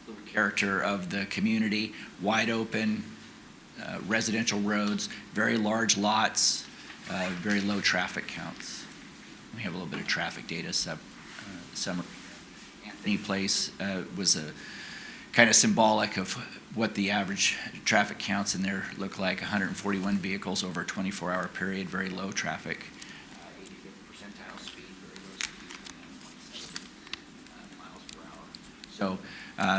The character of the community, wide open residential roads, very large lots, very low traffic counts. We have a little bit of traffic data summary. Anthony Place was a kind of symbolic of what the average traffic counts in there look like. 141 vehicles over a 24-hour period, very low traffic. 85th percentile speed, very low speed, 0.7 miles per hour.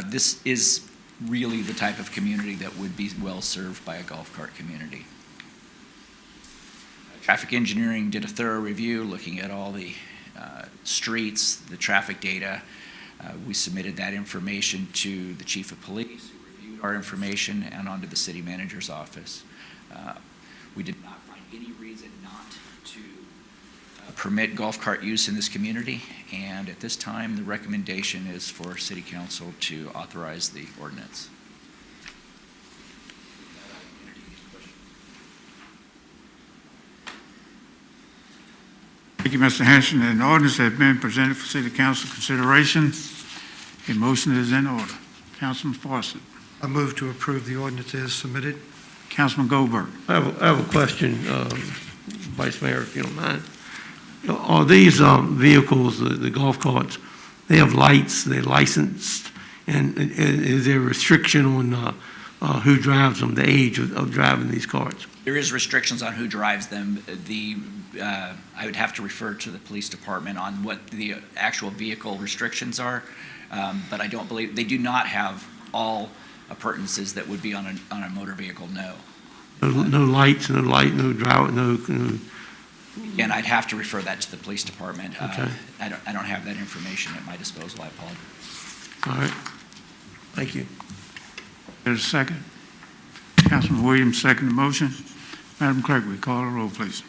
So this is really the type of community that would be well served by a golf cart community. Traffic engineering did a thorough review looking at all the streets, the traffic data. We submitted that information to the chief of police, who reviewed our information, and onto the city manager's office. We did not find any reason not to permit golf cart use in this community, and at this time, the recommendation is for city council to authorize the ordinance. Thank you, Mr. Hanson. An ordinance has been presented for city council consideration. A motion is in order. Councilman Fawcett. I move to approve the ordinance as submitted. Councilman Goldberg. I have a question, Vice Mayor, if you don't mind. Are these vehicles, the golf carts, they have lights, they're licensed, and is there a restriction on who drives them, the age of driving these carts? There is restrictions on who drives them. I would have to refer to the police department on what the actual vehicle restrictions are, but I don't believe, they do not have all appurtenances that would be on a motor vehicle, no. No lights, no light, no drive, no. Again, I'd have to refer that to the police department. Okay. I don't have that information at my disposal, I apologize. All right. Thank you. There's a second. Councilman Williams, second the motion. Madam Clerk, we call the roll, please.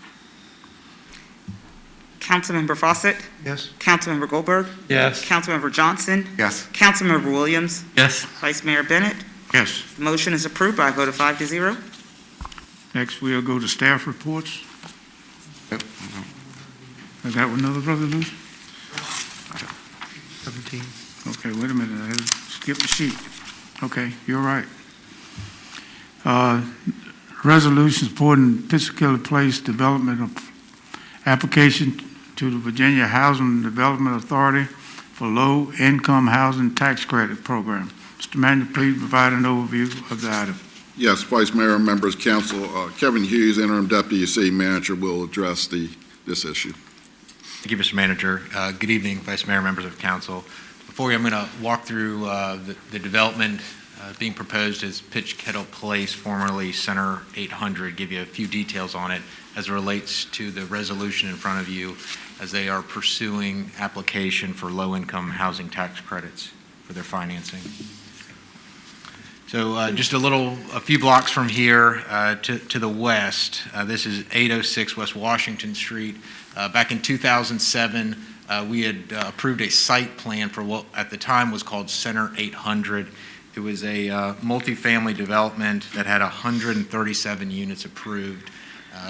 Councilmember Fawcett? Yes. Councilmember Goldberg? Yes. Councilmember Johnson? Yes. Councilmember Williams? Yes. Vice Mayor Bennett? Yes. The motion is approved by a vote of 5-0. Next, we'll go to staff reports. Yep. I got another resolution? 17. Okay, wait a minute, I had to skip the sheet. Okay, you're right. Resolution supporting Piscataway Place development of application to the Virginia Housing Development Authority for low-income housing tax credit program. Mr. Manuel, please provide an overview of the item. Yes, Vice Mayor and members of council, Kevin Hughes, interim deputy city manager, will address this issue. Thank you, Mr. Manager. Good evening, Vice Mayor, members of council. Before you, I'm going to walk through the development being proposed as Pitch Kettle Place, formerly Center 800, give you a few details on it as it relates to the resolution in front of you as they are pursuing application for low-income housing tax credits for their financing. So just a few blocks from here to the west, this is 806 West Washington Street. Back in 2007, we had approved a site plan for what at the time was called Center 800. It was a multifamily development that had 137 units approved.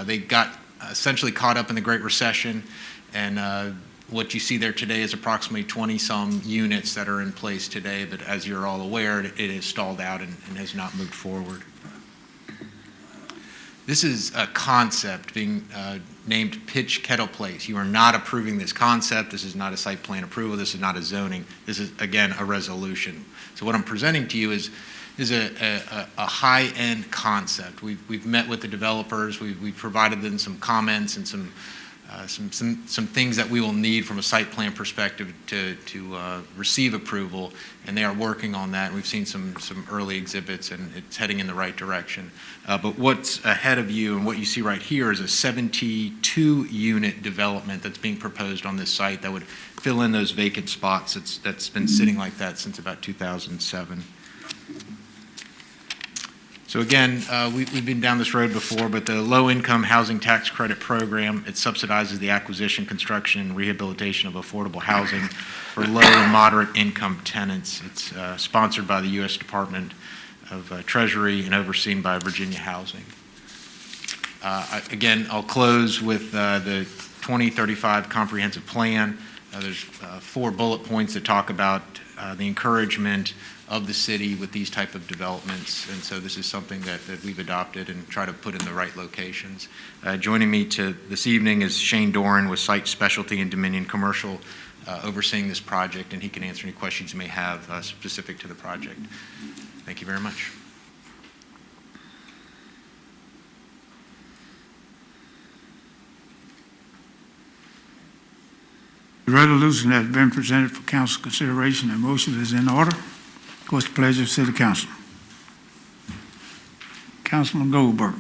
They got essentially caught up in the Great Recession, and what you see there today is approximately 20-some units that are in place today, but as you're all aware, it is stalled out and has not moved forward. This is a concept being named Pitch Kettle Place. You are not approving this concept. This is not a site plan approval. This is not a zoning. This is, again, a resolution. So what I'm presenting to you is a high-end concept. We've met with the developers. We've provided them some comments and some things that we will need from a site plan perspective to receive approval, and they are working on that. We've seen some early exhibits, and it's heading in the right direction. But what's ahead of you and what you see right here is a 72-unit development that's being proposed on this site that would fill in those vacant spots that's been sitting like that since about 2007. So again, we've been down this road before, but the low-income housing tax credit program, it subsidizes the acquisition, construction, and rehabilitation of affordable housing for low and moderate income tenants. It's sponsored by the U.S. Department of Treasury and overseen by Virginia Housing. Again, I'll close with the 2035 comprehensive plan. There's 4 bullet points that talk about the encouragement of the city with these type of developments. And so this is something that we've adopted and try to put in the right locations. Joining me this evening is Shane Doran with Site Specialty and Dominion Commercial, overseeing this project, and he can answer any questions you may have specific to the project. Thank you very much. The resolution has been presented for council consideration. The motion is in order. What's the pleasure of City Council? Councilman Goldberg.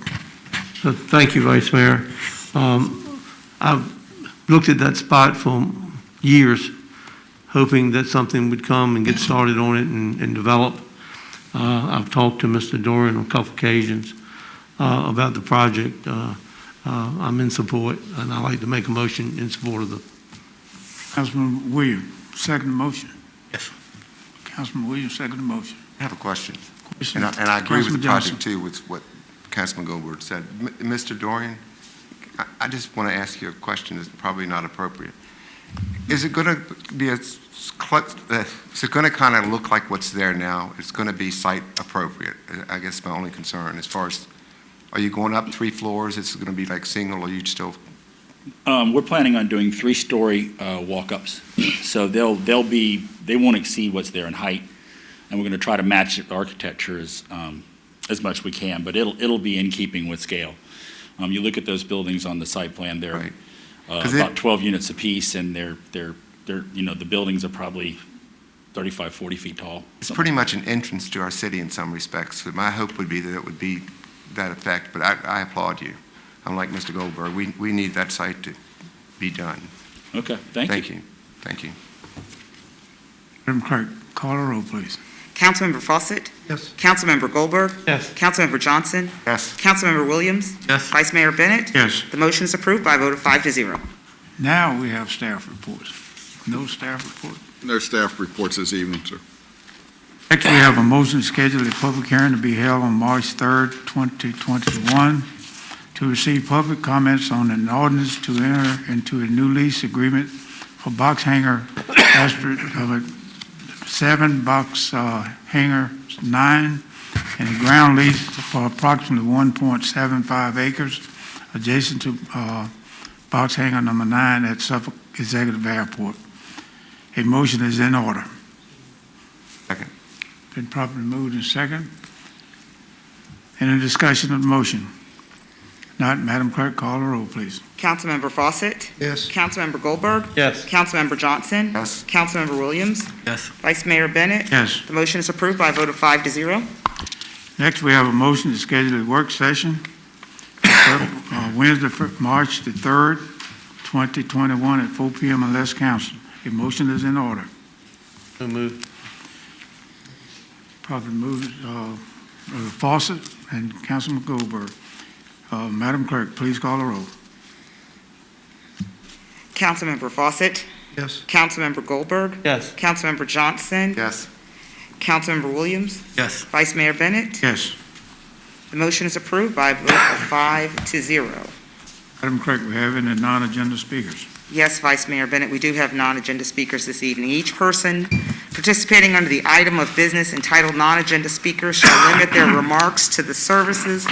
Thank you, Vice Mayor. I've looked at that spot for years, hoping that something would come and get started on it and develop. I've talked to Mr. Doran on a couple occasions about the project. I'm in support, and I'd like to make a motion in support of the. Councilman Williams, second the motion. Yes. Councilman Williams, second the motion. I have a question. Question. And I agree with Councilman the Johnson. project too, with what Councilman Goldberg said. Mr. Dorian, I just want to ask you a question that's probably not appropriate. Is it going to be is it going to kind of look like what's there now? It's going to be site appropriate. I guess my only concern as far as, are you going up 3 floors? It's going to be like single, or you still? We're planning on doing 3-story walk-ups. So they won't exceed what's there in height. And we're going to try to match the architecture as much as we can, but it'll be in keeping with scale. You look at those buildings on the site plan, they're Right. about 12 units apiece, and they're the buildings are probably 35, 40 feet tall. It's pretty much an entrance to our city in some respects. My hope would be that it would be that effect, but I applaud you. I'm like Mr. Goldberg. We need that site to be done. Okay, thank you. Thank you. Madam Clerk, call the roll, please. Councilmember Fawcett? Yes. Councilmember Goldberg? Yes. Councilmember Johnson? Yes. Councilmember Williams? Yes. Vice Mayor Bennett? Yes. The motion is approved by a vote of 5-0. Now we have staff reports. No staff report. No staff reports this evening, sir. Next, we have a motion to schedule a public hearing to be held on March 3rd, 2021, to receive public comments on an ordinance to enter into a new lease agreement for box hanger Asterisk of 7 box hanger 9 and a ground lease for approximately 1.75 acres adjacent to box hanger number 9 at Suffolk Executive Airport. A motion is in order. Second. Been properly moved and second. Any discussion of the motion? Not, Madam Clerk, call the roll, please. Councilmember Fawcett? Yes. Councilmember Goldberg? Yes. Councilmember Johnson? Yes. Councilmember Williams? Yes. Vice Mayor Bennett? Yes. The motion is approved by a vote of 5-0. Next, we have a motion to schedule a work session Wednesday, March the 3rd, 2021 at 4 p.m. unless council. A motion is in order. So moved. Properly moved, Fawcett and Councilman Goldberg. Madam Clerk, please call the roll. Councilmember Fawcett? Yes. Councilmember Goldberg? Yes. Councilmember Johnson? Yes. Councilmember Williams? Yes. Vice Mayor Bennett? Yes. The motion is approved by a vote of 5-0. Madam Clerk, we have any non-agenda speakers? Yes, Vice Mayor Bennett, we do have non-agenda speakers this evening. Each person participating under the item of business entitled non-agenda speakers shall limit their remarks to the services,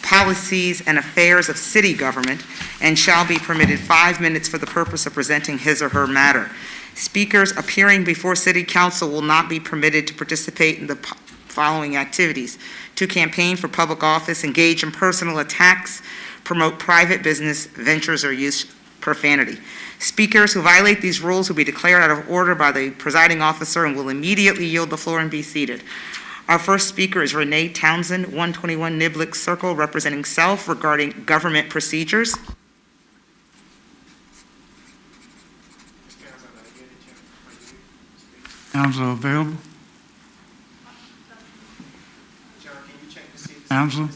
policies, and affairs of city government and shall be permitted 5 minutes for the purpose of presenting his or her matter. Speakers appearing before City Council will not be permitted to participate in the following activities: to campaign for public office, engage in personal attacks, promote private business ventures, or use profanity. Speakers who violate these rules will be declared out of order by the presiding officer and will immediately yield the floor and be seated. Our first speaker is Renee Townsend, 121 Niblick Circle, representing self regarding government procedures. Council available? Council?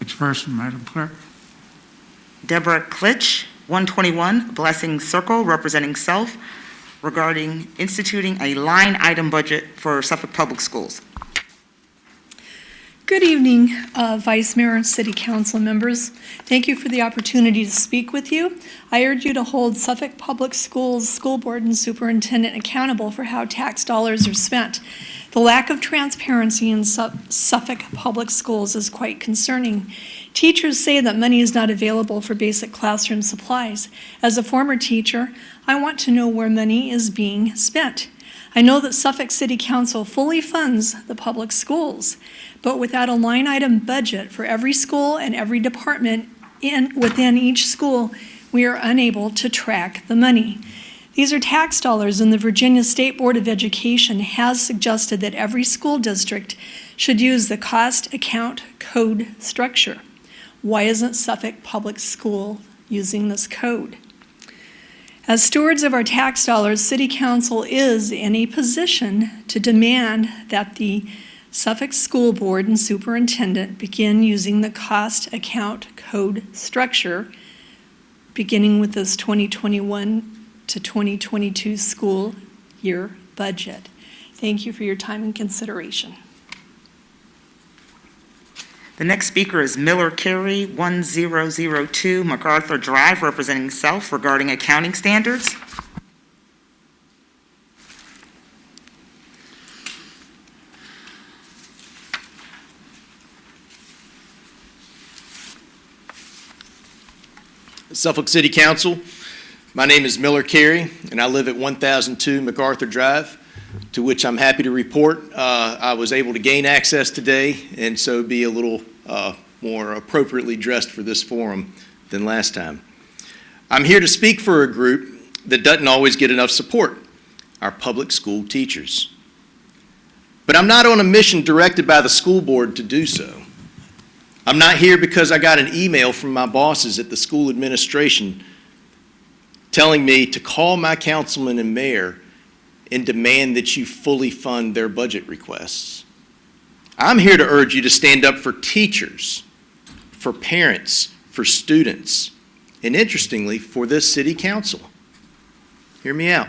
Next person, Madam Clerk. Deborah Klitsch, 121 Blessing Circle, representing self, regarding instituting a line item budget for Suffolk Public Schools. Good evening, Vice Mayor and City Council members. Thank you for the opportunity to speak with you. I urge you to hold Suffolk Public Schools School Board and Superintendent accountable for how tax dollars are spent. The lack of transparency in Suffolk Public Schools is quite concerning. Teachers say that money is not available for basic classroom supplies. As a former teacher, I want to know where money is being spent. I know that Suffolk City Council fully funds the public schools, but without a line item budget for every school and every department within each school, we are unable to track the money. These are tax dollars, and the Virginia State Board of Education has suggested that every school district should use the cost account code structure. Why isn't Suffolk Public School using this code? As stewards of our tax dollars, City Council is in a position to demand that the Suffolk School Board and Superintendent begin using the cost account code structure, beginning with this 2021 to 2022 school year budget. Thank you for your time and consideration. The next speaker is Miller Carey, 1002 MacArthur Drive, representing self regarding accounting standards. Suffolk City Council, my name is Miller Carey, and I live at 1002 MacArthur Drive, to which I'm happy to report I was able to gain access today, and so be a little more appropriately dressed for this forum than last time. I'm here to speak for a group that doesn't always get enough support, our public school teachers. But I'm not on a mission directed by the school board to do so. I'm not here because I got an email from my bosses at the school administration telling me to call my councilman and mayor and demand that you fully fund their budget requests. I'm here to urge you to stand up for teachers, for parents, for students, and interestingly, for this city council. Hear me out.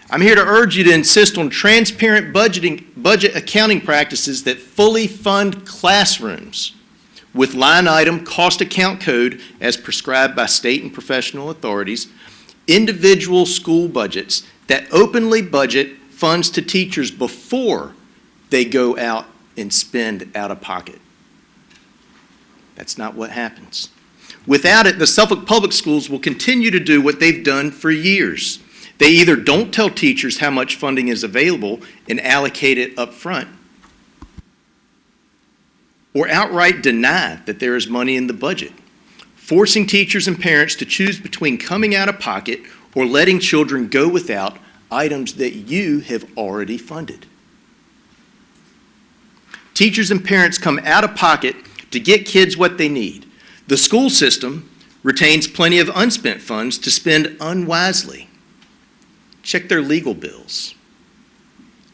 I'm here to urge you to insist on transparent budget accounting practices that fully fund classrooms with line item cost account code as prescribed by state and professional authorities, individual school budgets that openly budget funds to teachers before they go out and spend out of pocket. That's not what happens. Without it, the Suffolk Public Schools will continue to do what they've done for years. They either don't tell teachers how much funding is available and allocate it up front, or outright deny that there is money in the budget, forcing teachers and parents to choose between coming out of pocket or letting children go without items that you have already funded. Teachers and parents come out of pocket to get kids what they need. The school system retains plenty of unspent funds to spend unwisely. Check their legal bills,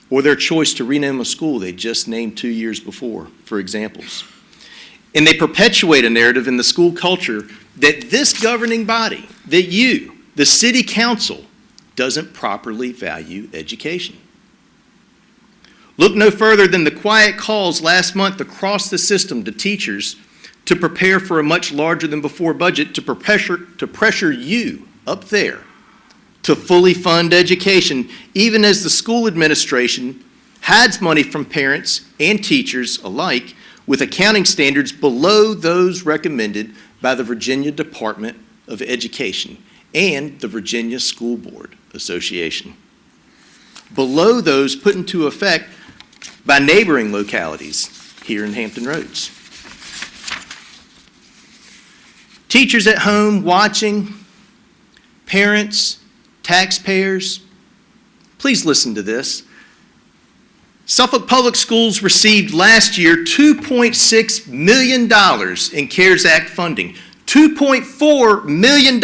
or their choice to rename a school they just named 2 years before, for examples. And they perpetuate a narrative in the school culture that this governing body, that you, the city council, doesn't properly value education. Look no further than the quiet calls last month across the system to teachers to prepare for a much larger than before budget to pressure you up there to fully fund education, even as the school administration hides money from parents and teachers alike with accounting standards below those recommended by the Virginia Department of Education and the Virginia School Board Association. Below those put into effect by neighboring localities here in Hampton Roads. Teachers at home watching, parents, taxpayers, please listen to this. Suffolk Public Schools received last year $2.6 million in CARES Act funding, $2.4 million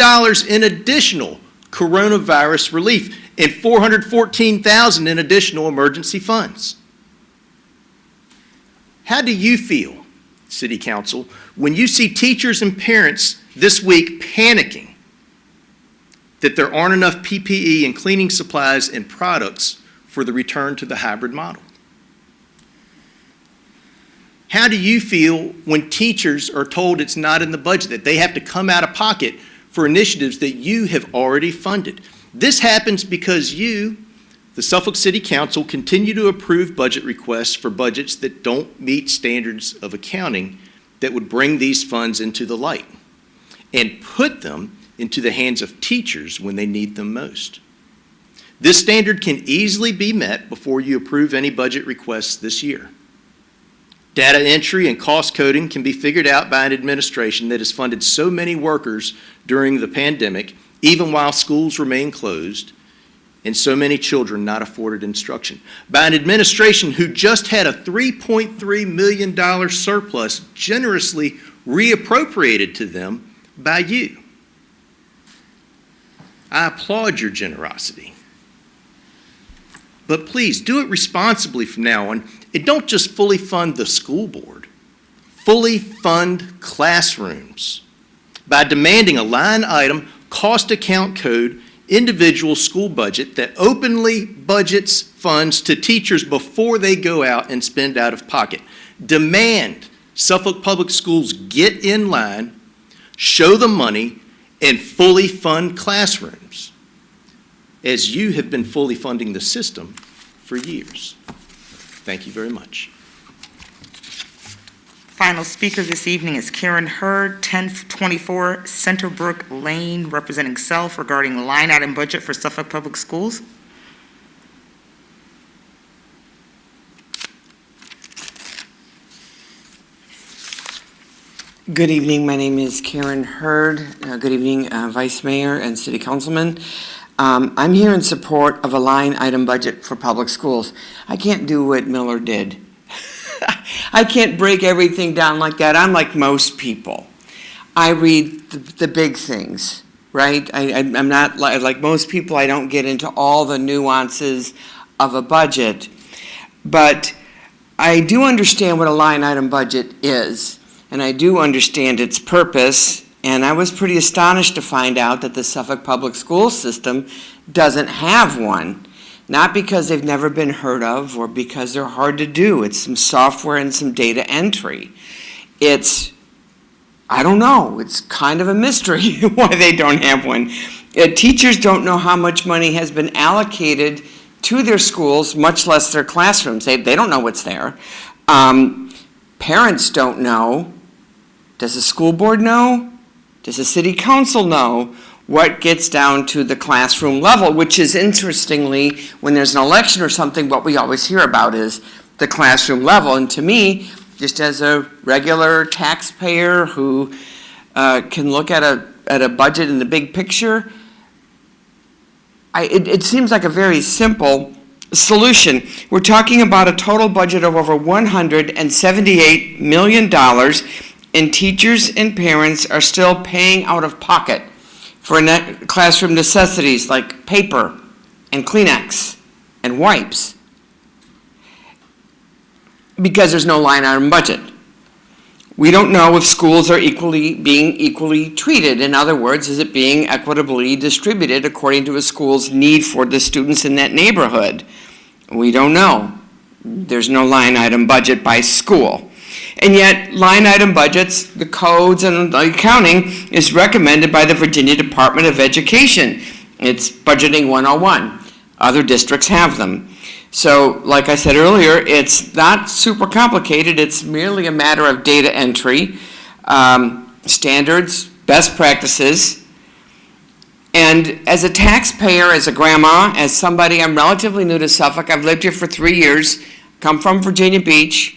in additional coronavirus relief, and $414,000 in additional emergency funds. How do you feel, City Council, when you see teachers and parents this week panicking that there aren't enough PPE and cleaning supplies and products for the return to the hybrid model? How do you feel when teachers are told it's not in the budget, that they have to come out of pocket for initiatives that you have already funded? This happens because you, the Suffolk City Council, continue to approve budget requests for budgets that don't meet standards of accounting that would bring these funds into the light and put them into the hands of teachers when they need them most. This standard can easily be met before you approve any budget requests this year. Data entry and cost coding can be figured out by an administration that has funded so many workers during the pandemic, even while schools remain closed, and so many children not afforded instruction. By an administration who just had a $3.3 million surplus generously reappropriated to them by you. I applaud your generosity. But please, do it responsibly from now on, and don't just fully fund the school board. Fully fund classrooms by demanding a line item, cost account code, individual school budget that openly budgets funds to teachers before they go out and spend out of pocket. Demand Suffolk Public Schools get in line, show the money, and fully fund classrooms, as you have been fully funding the system for years. Thank you very much. Final speaker this evening is Karen Hurd, 1024 Centerbrook Lane, representing self regarding line item budget for Suffolk Public Schools. Good evening. My name is Karen Hurd. Good evening, Vice Mayor and City Councilman. I'm here in support of a line item budget for public schools. I can't do what Miller did. I can't break everything down like that. I'm like most people. I read the big things, right? I'm not like most people. I don't get into all the nuances of a budget. But I do understand what a line item budget is, and I do understand its purpose. And I was pretty astonished to find out that the Suffolk Public School System doesn't have one. Not because they've never been heard of or because they're hard to do. It's some software and some data entry. I don't know, it's kind of a mystery why they don't have one. Teachers don't know how much money has been allocated to their schools, much less their classrooms. They don't know what's there. Parents don't know. Does the school board know? Does the city council know what gets down to the classroom level, which is, interestingly, when there's an election or something, what we always hear about is the classroom level. And to me, just as a regular taxpayer who can look at a budget in the big picture, it seems like a very simple solution. We're talking about a total budget of over $178 million, and teachers and parents are still paying out of pocket for classroom necessities like paper and Kleenex and wipes because there's no line item budget. We don't know if schools are being equally treated. In other words, is it being equitably distributed according to a school's need for the students in that neighborhood? We don't know. There's no line item budget by school. And yet, line item budgets, the codes and the accounting is recommended by the Virginia Department of Education. It's Budgeting 101. Other districts have them. So, like I said earlier, it's not super complicated. It's merely a matter of data entry, standards, best practices. And as a taxpayer, as a grandma, as somebody, I'm relatively new to Suffolk. I've lived here for 3 years, come from Virginia Beach.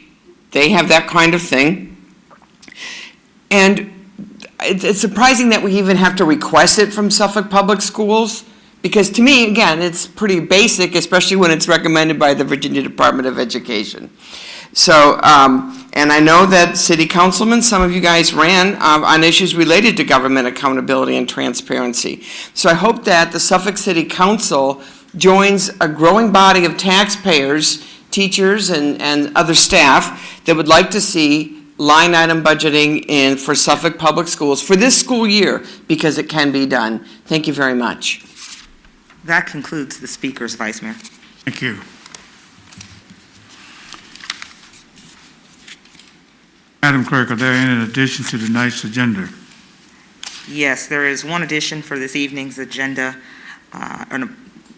They have that kind of thing. And it's surprising that we even have to request it from Suffolk Public Schools, because to me, again, it's pretty basic, especially when it's recommended by the Virginia Department of Education. So, and I know that city councilmen, some of you guys ran on issues related to government accountability and transparency. So I hope that the Suffolk City Council joins a growing body of taxpayers, teachers, and other staff that would like to see line item budgeting for Suffolk Public Schools for this school year, because it can be done. Thank you very much. That concludes the speakers, Vice Mayor. Thank you. Madam Clerk, are there any additions to tonight's agenda? Yes, there is one addition for this evening's agenda, a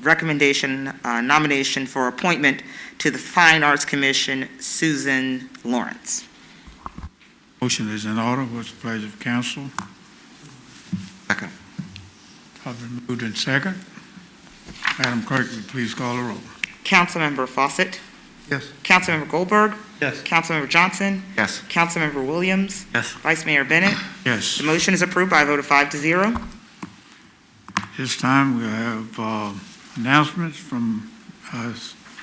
recommendation, nomination for appointment to the Fine Arts Commission, Susan Lawrence. Motion is in order. What's the pleasure of council? Second. Probably moved in second. Madam Clerk, will you please call the roll? Councilmember Fawcett? Yes. Councilmember Goldberg? Yes. Councilmember Johnson? Yes. Councilmember Williams? Yes. Vice Mayor Bennett? Yes. The motion is approved by a vote of 5-0. This time we'll have announcements from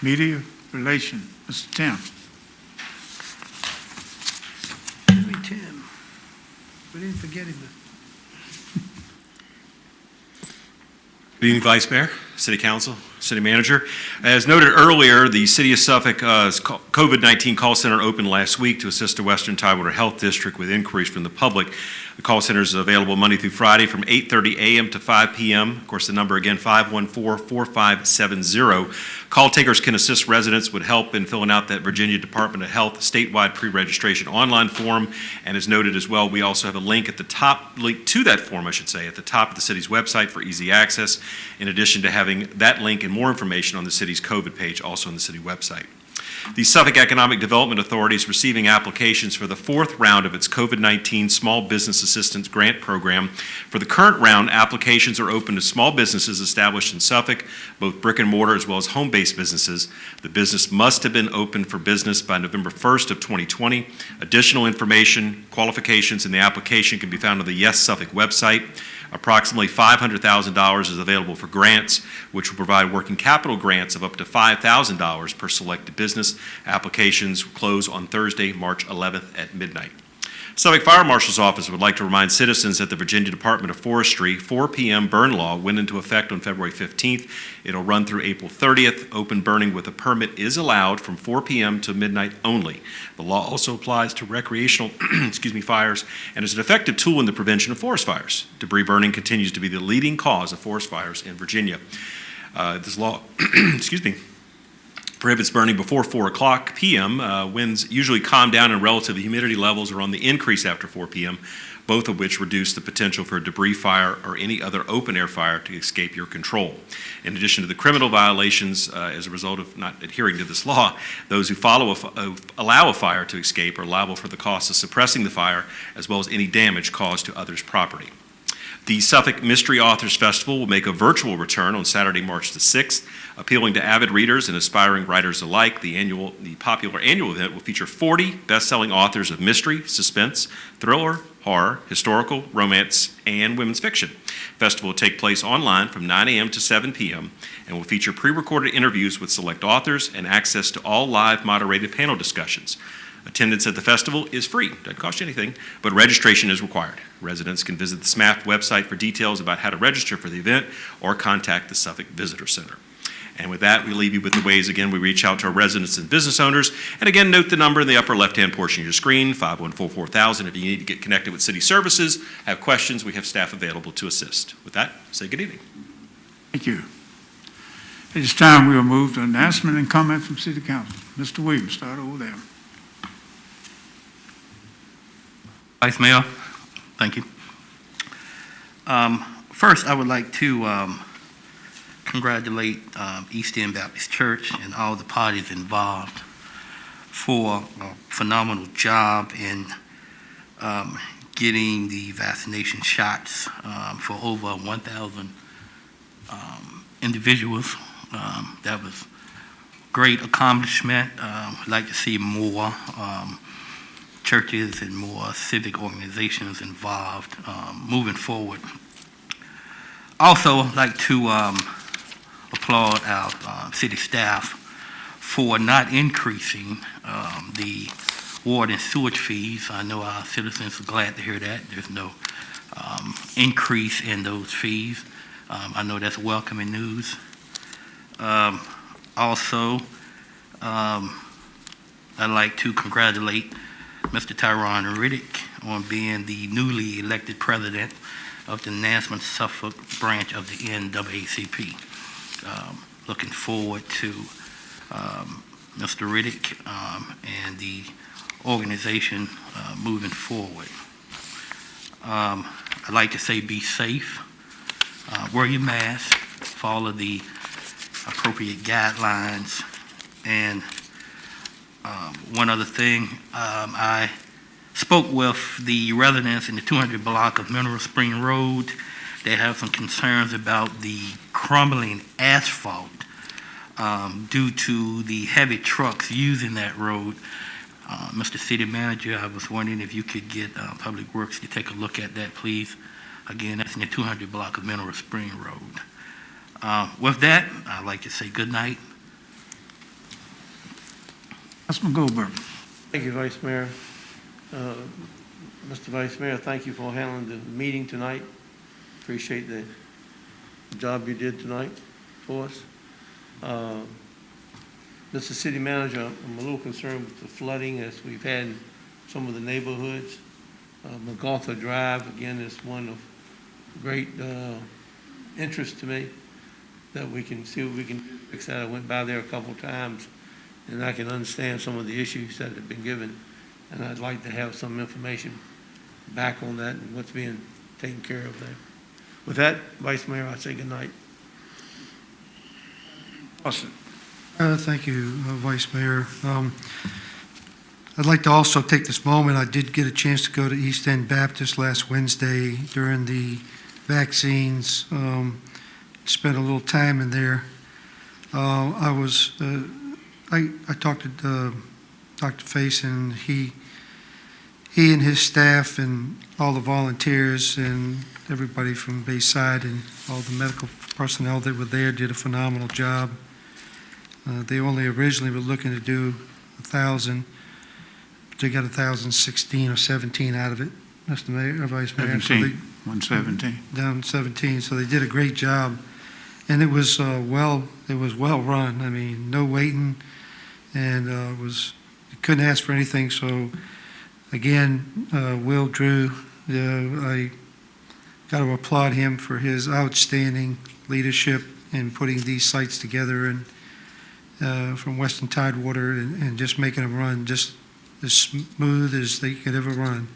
media relation. Mr. Tim. Tim. We didn't forget him. Good evening, Vice Mayor, City Council, City Manager. As noted earlier, the City of Suffolk COVID-19 call center opened last week to assist the Western Tidewater Health District with inquiries from the public. The call center is available Monday through Friday from 8:30 a.m. to 5 p.m. Of course, the number again, 514-4570. Call takers can assist residents with help in filling out that Virginia Department of Health statewide pre-registration online form. And as noted as well, we also have a link at the top, link to that form, I should say, at the top of the city's website for easy access, in addition to having that link and more information on the city's COVID page, also on the city website. The Suffolk Economic Development Authority is receiving applications for the fourth round of its COVID-19 Small Business Assistance Grant Program. For the current round, applications are open to small businesses established in Suffolk, both brick and mortar as well as home-based businesses. The business must have been open for business by November 1st of 2020. Additional information, qualifications, and the application can be found on the Yes Suffolk website. Approximately $500,000 is available for grants, which will provide working capital grants of up to $5,000 per selected business. Applications close on Thursday, March 11th at midnight. Suffolk Fire Marshal's Office would like to remind citizens that the Virginia Department of Forestry 4 p.m. burn law went into effect on February 15th. It'll run through April 30th. Open burning with a permit is allowed from 4 p.m. to midnight only. The law also applies to recreational fires and is an effective tool in the prevention of forest fires. Debris burning continues to be the leading cause of forest fires in Virginia. This law prohibits burning before 4 o'clock p.m. Winds usually calm down and relative humidity levels are on the increase after 4 p.m., both of which reduce the potential for a debris fire or any other open-air fire to escape your control. In addition to the criminal violations as a result of not adhering to this law, those who allow a fire to escape are liable for the cost of suppressing the fire as well as any damage caused to others' property. The Suffolk Mystery Authors Festival will make a virtual return on Saturday, March the 6th. Appealing to avid readers and aspiring writers alike, the popular annual event will feature 40 best-selling authors of mystery, suspense, thriller, horror, historical, romance, and women's fiction. The festival will take place online from 9 a.m. to 7 p.m. and will feature pre-recorded interviews with select authors and access to all live moderated panel discussions. Attendance at the festival is free, doesn't cost you anything, but registration is required. Residents can visit the SMAF website for details about how to register for the event or contact the Suffolk Visitor Center. And with that, we leave you with the ways, again, we reach out to our residents and business owners. And again, note the number in the upper left-hand portion of your screen, 514-4000. If you need to get connected with city services, have questions, we have staff available to assist. With that, say good evening. Thank you. At this time, we will move to announcement and comment from City Council. Mr. Williams, start over there. Vice Mayor, thank you. First, I would like to congratulate East End Baptist Church and all the parties involved for a phenomenal job in getting the vaccination shots for over 1,000 individuals. That was a great accomplishment. I'd like to see more churches and more civic organizations involved moving forward. Also, I'd like to applaud our city staff for not increasing the water and sewage fees. I know our citizens are glad to hear that. There's no increase in those fees. I know that's welcoming news. Also, I'd like to congratulate Mr. Tyrone Riddick on being the newly elected president of the Nansemond Suffolk branch of the NAACP. Looking forward to Mr. Riddick and the organization moving forward. I'd like to say be safe, wear your mask, follow the appropriate guidelines, and one other thing, I spoke with the residents in the 200 block of Mineral Spring Road. They have some concerns about the crumbling asphalt due to the heavy trucks using that road. Mr. City Manager, I was wondering if you could get Public Works to take a look at that, please. Again, that's in the 200 block of Mineral Spring Road. With that, I'd like to say good night. Councilman Goldberg. Thank you, Vice Mayor. Mr. Vice Mayor, thank you for handling the meeting tonight. Appreciate the job you did tonight for us. Mr. City Manager, I'm a little concerned with the flooding as we've had in some of the neighborhoods. MacArthur Drive, again, is one of great interest to me that we can see what we can fix that. I went by there a couple of times, and I can understand some of the issues that have been given, and I'd like to have some information back on that and what's being taken care of there. With that, Vice Mayor, I say good night. Austin. Thank you, Vice Mayor. I'd like to also take this moment. I did get a chance to go to East End Baptist last Wednesday during the vaccines. Spent a little time in there. I talked to Dr. Face, and he and his staff and all the volunteers and everybody from Bayside and all the medical personnel that were there did a phenomenal job. They only originally were looking to do 1,000. They got 1,016 or 17 out of it, Mr. Mayor, Vice Mayor. 117. Down 17, so they did a great job. And it was well run. I mean, no waiting, and you couldn't ask for anything. So again, Will Drew, I got to applaud him for his outstanding leadership in putting these sites together, and from Western Tidewater, and just making them run just as smooth as they could ever run.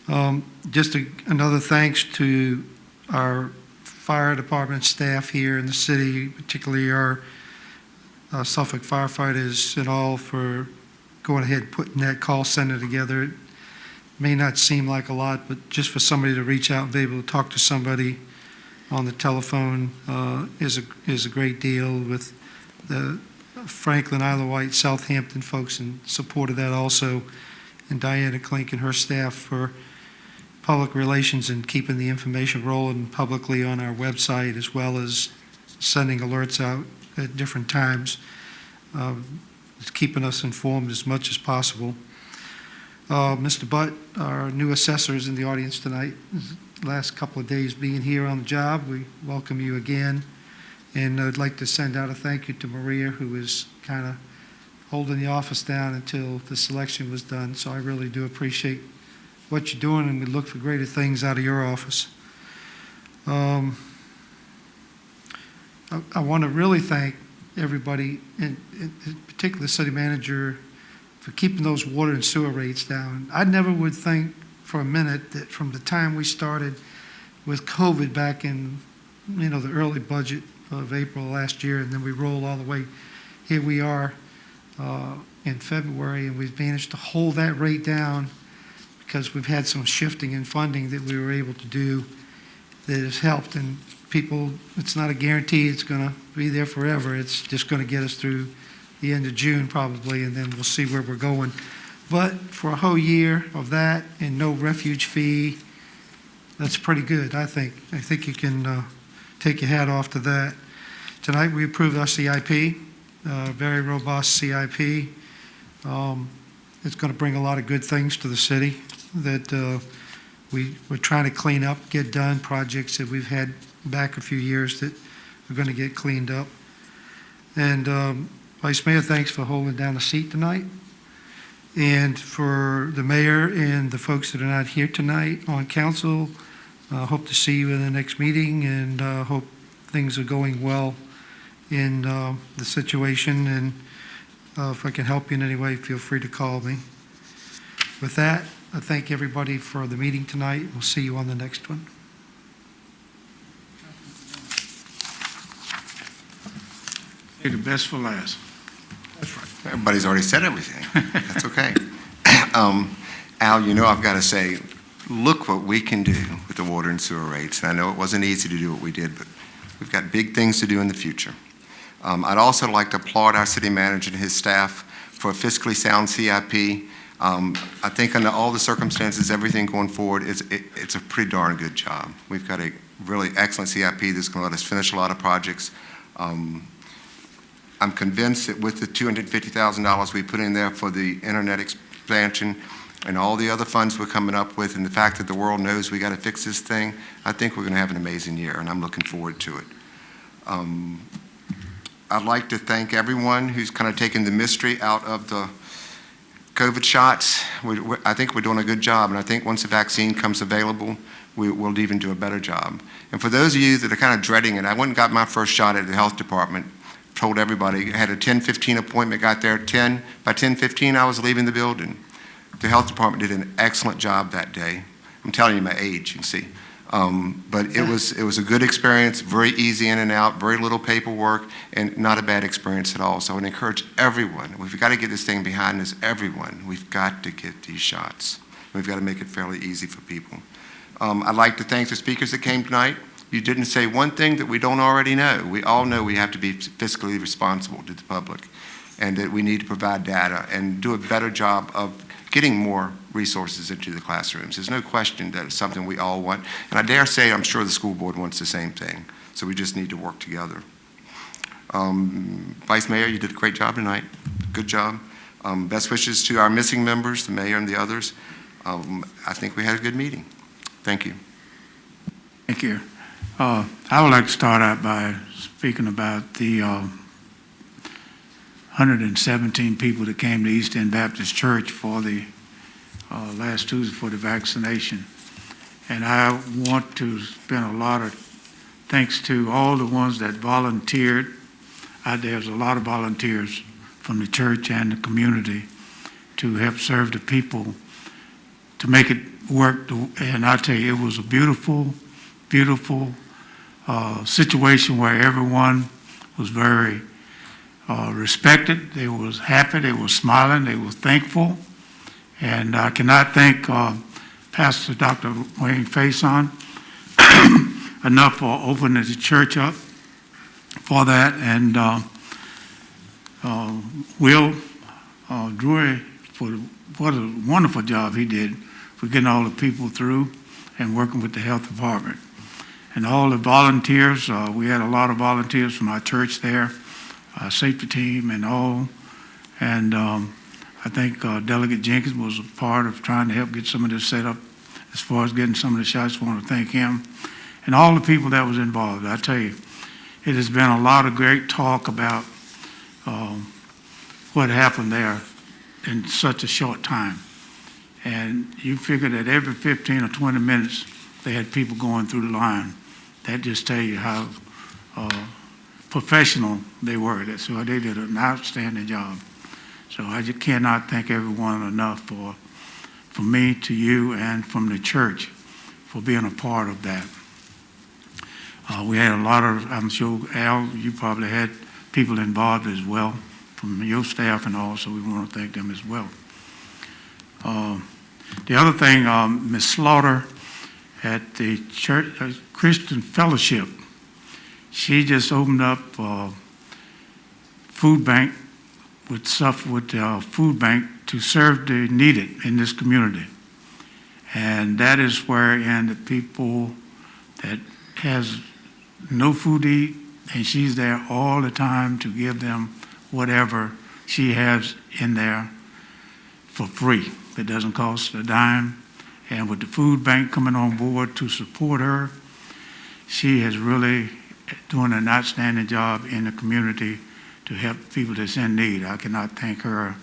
Another thanks to our fire department staff here in the city, particularly our Suffolk firefighters and all, for going ahead and putting that call center together. It may not seem like a lot, but just for somebody to reach out and be able to talk to somebody on the telephone is a great deal. With the Franklin, Isle of Wight, Southampton folks in support of that also, and Diana Klink and her staff for public relations and keeping the information rolling publicly on our website, as well as sending alerts out at different times. It's keeping us informed as much as possible. Mr. Butt, our new assessor, is in the audience tonight. Last couple of days being here on the job, we welcome you again. And I'd like to send out a thank you to Maria, who is kind of holding the office down until the selection was done. So I really do appreciate what you're doing, and we look for greater things out of your office. I want to really thank everybody, and particularly the city manager, for keeping those water and sewer rates down. I never would think for a minute that from the time we started with COVID back in, the early budget of April last year, and then we rolled all the way, here we are in February, and we've managed to hold that rate down because we've had some shifting in funding that we were able to do that has helped. And people, it's not a guarantee it's going to be there forever. It's just going to get us through the end of June probably, and then we'll see where we're going. But for a whole year of that and no refuge fee, that's pretty good, I think. I think you can take your hat off to that. Tonight we approved our CIP, very robust CIP. It's going to bring a lot of good things to the city that we're trying to clean up, get done, projects that we've had back a few years that are going to get cleaned up. And Vice Mayor, thanks for holding down the seat tonight. And for the mayor and the folks that are not here tonight on council, hope to see you in the next meeting, and hope things are going well in the situation. And if I can help you in any way, feel free to call me. With that, I thank everybody for the meeting tonight. We'll see you on the next one. Hey, the best for last. That's right. Everybody's already said everything. That's okay. Al, you know, I've got to say, look what we can do with the water and sewer rates. And I know it wasn't easy to do what we did, but we've got big things to do in the future. I'd also like to applaud our city manager and his staff for a fiscally sound CIP. I think under all the circumstances, everything going forward, it's a pretty darn good job. We've got a really excellent CIP that's going to let us finish a lot of projects. I'm convinced that with the $250,000 we put in there for the internet expansion and all the other funds we're coming up with, and the fact that the world knows we got to fix this thing, I think we're going to have an amazing year, and I'm looking forward to it. I'd like to thank everyone who's kind of taken the mystery out of the COVID shots. I think we're doing a good job, and I think once the vaccine comes available, we'll even do a better job. And for those of you that are kind of dreading it, I went and got my first shot at the health department, told everybody, had a 10:15 appointment, got there at 10. By 10:15, I was leaving the building. The health department did an excellent job that day. I'm telling you my age, you can see. But it was a good experience, very easy in and out, very little paperwork, and not a bad experience at all. So I would encourage everyone, we've got to get this thing behind us, everyone. We've got to get these shots. We've got to make it fairly easy for people. I'd like to thank the speakers that came tonight. You didn't say one thing that we don't already know. We all know we have to be fiscally responsible to the public, and that we need to provide data and do a better job of getting more resources into the classrooms. There's no question that it's something we all want. And I dare say, I'm sure the school board wants the same thing. So we just need to work together. Vice Mayor, you did a great job tonight. Good job. Best wishes to our missing members, the mayor and the others. I think we had a good meeting. Thank you. Thank you. I would like to start out by speaking about the 117 people that came to East End Baptist Church for the last Tuesday for the vaccination. And I want to spend a lot of thanks to all the ones that volunteered. There's a lot of volunteers from the church and the community to help serve the people, to make it work. And I tell you, it was a beautiful, beautiful situation where everyone was very respected. They was happy, they were smiling, they were thankful. And I cannot thank Pastor Dr. Wayne Faison enough for opening the church up for that. And Will Drury, for what a wonderful job he did for getting all the people through and working with the health department. And all the volunteers, we had a lot of volunteers from our church there, our safety team and all. And I think Delegate Jenkins was a part of trying to help get some of this set up as far as getting some of the shots. I want to thank him and all the people that was involved. I tell you, it has been a lot of great talk about what happened there in such a short time. And you figure that every 15 or 20 minutes, they had people going through the line. That just tell you how professional they were. So they did an outstanding job. So I just cannot thank everyone enough from me to you and from the church for being a part of that. We had a lot of, I'm sure, Al, you probably had people involved as well from your staff and all, so we want to thank them as well. The other thing, Ms. Slaughter at the church Christian Fellowship, she just opened up food bank with food bank to serve the needed in this community. And that is wherein the people that has no food to eat, and she's there all the time to give them whatever she has in there for free. It doesn't cost a dime. And with the food bank coming on board to support her, she is really doing an outstanding job in the community to help people that's in need. I cannot thank her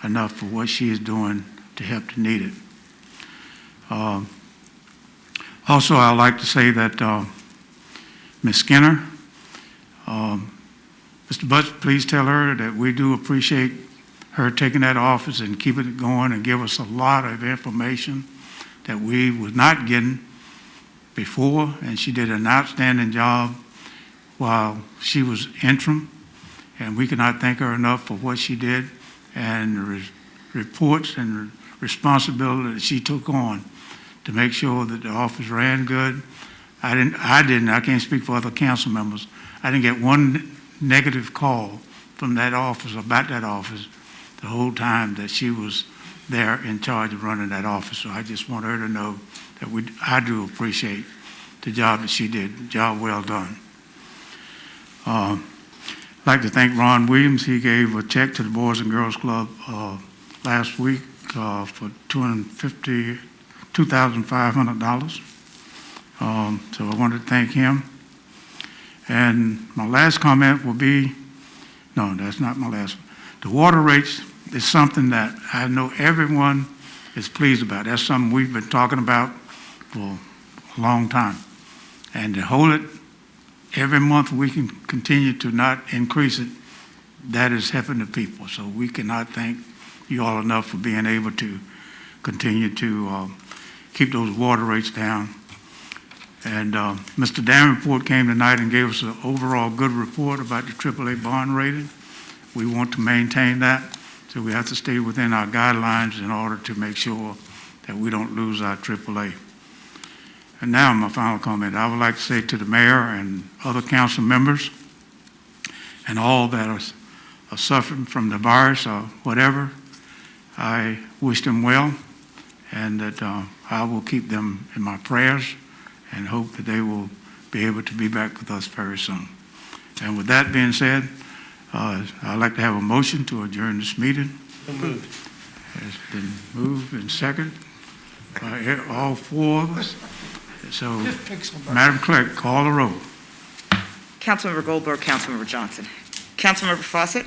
enough for what she is doing to help the needed. Also, I'd like to say that Ms. Skinner, Mr. Butts, please tell her that we do appreciate her taking that office and keeping it going and give us a lot of information that we was not getting before, and she did an outstanding job while she was interim, and we cannot thank her enough for what she did and the reports and responsibility that she took on to make sure that the office ran good. I can't speak for other council members. I didn't get one negative call from that office, about that office, the whole time that she was there in charge of running that office. So I just want her to know that I do appreciate the job that she did, job well done. I'd like to thank Ron Williams. He gave a check to the Boys and Girls Club last week for $2,500. So I wanted to thank him. And my last comment will be, no, that's not my last one. The water rates is something that I know everyone is pleased about. That's something we've been talking about for a long time. And to hold it every month, we can continue to not increase it. That is helping the people. So we cannot thank you all enough for being able to continue to keep those water rates down. And Mr. Davenport came tonight and gave us an overall good report about the AAA bond rating. We want to maintain that, so we have to stay within our guidelines in order to make sure that we don't lose our AAA. And now my final comment. I would like to say to the mayor and other council members and all that are suffering from the virus or whatever, I wish them well, and that I will keep them in my prayers and hope that they will be able to be back with us very soon. And with that being said, I'd like to have a motion to adjourn this meeting. So moved. It's been moved and seconded by all four of us. So, Madam Clerk, call the roll. Councilmember Goldberg, Councilmember Johnson. Councilmember Fawcett?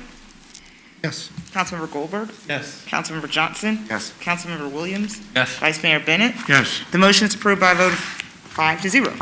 Yes. Councilmember Goldberg? Yes. Councilmember Johnson? Yes. Councilmember Williams? Yes. Vice Mayor Bennett? Yes. The motion is approved by a vote of 5-0.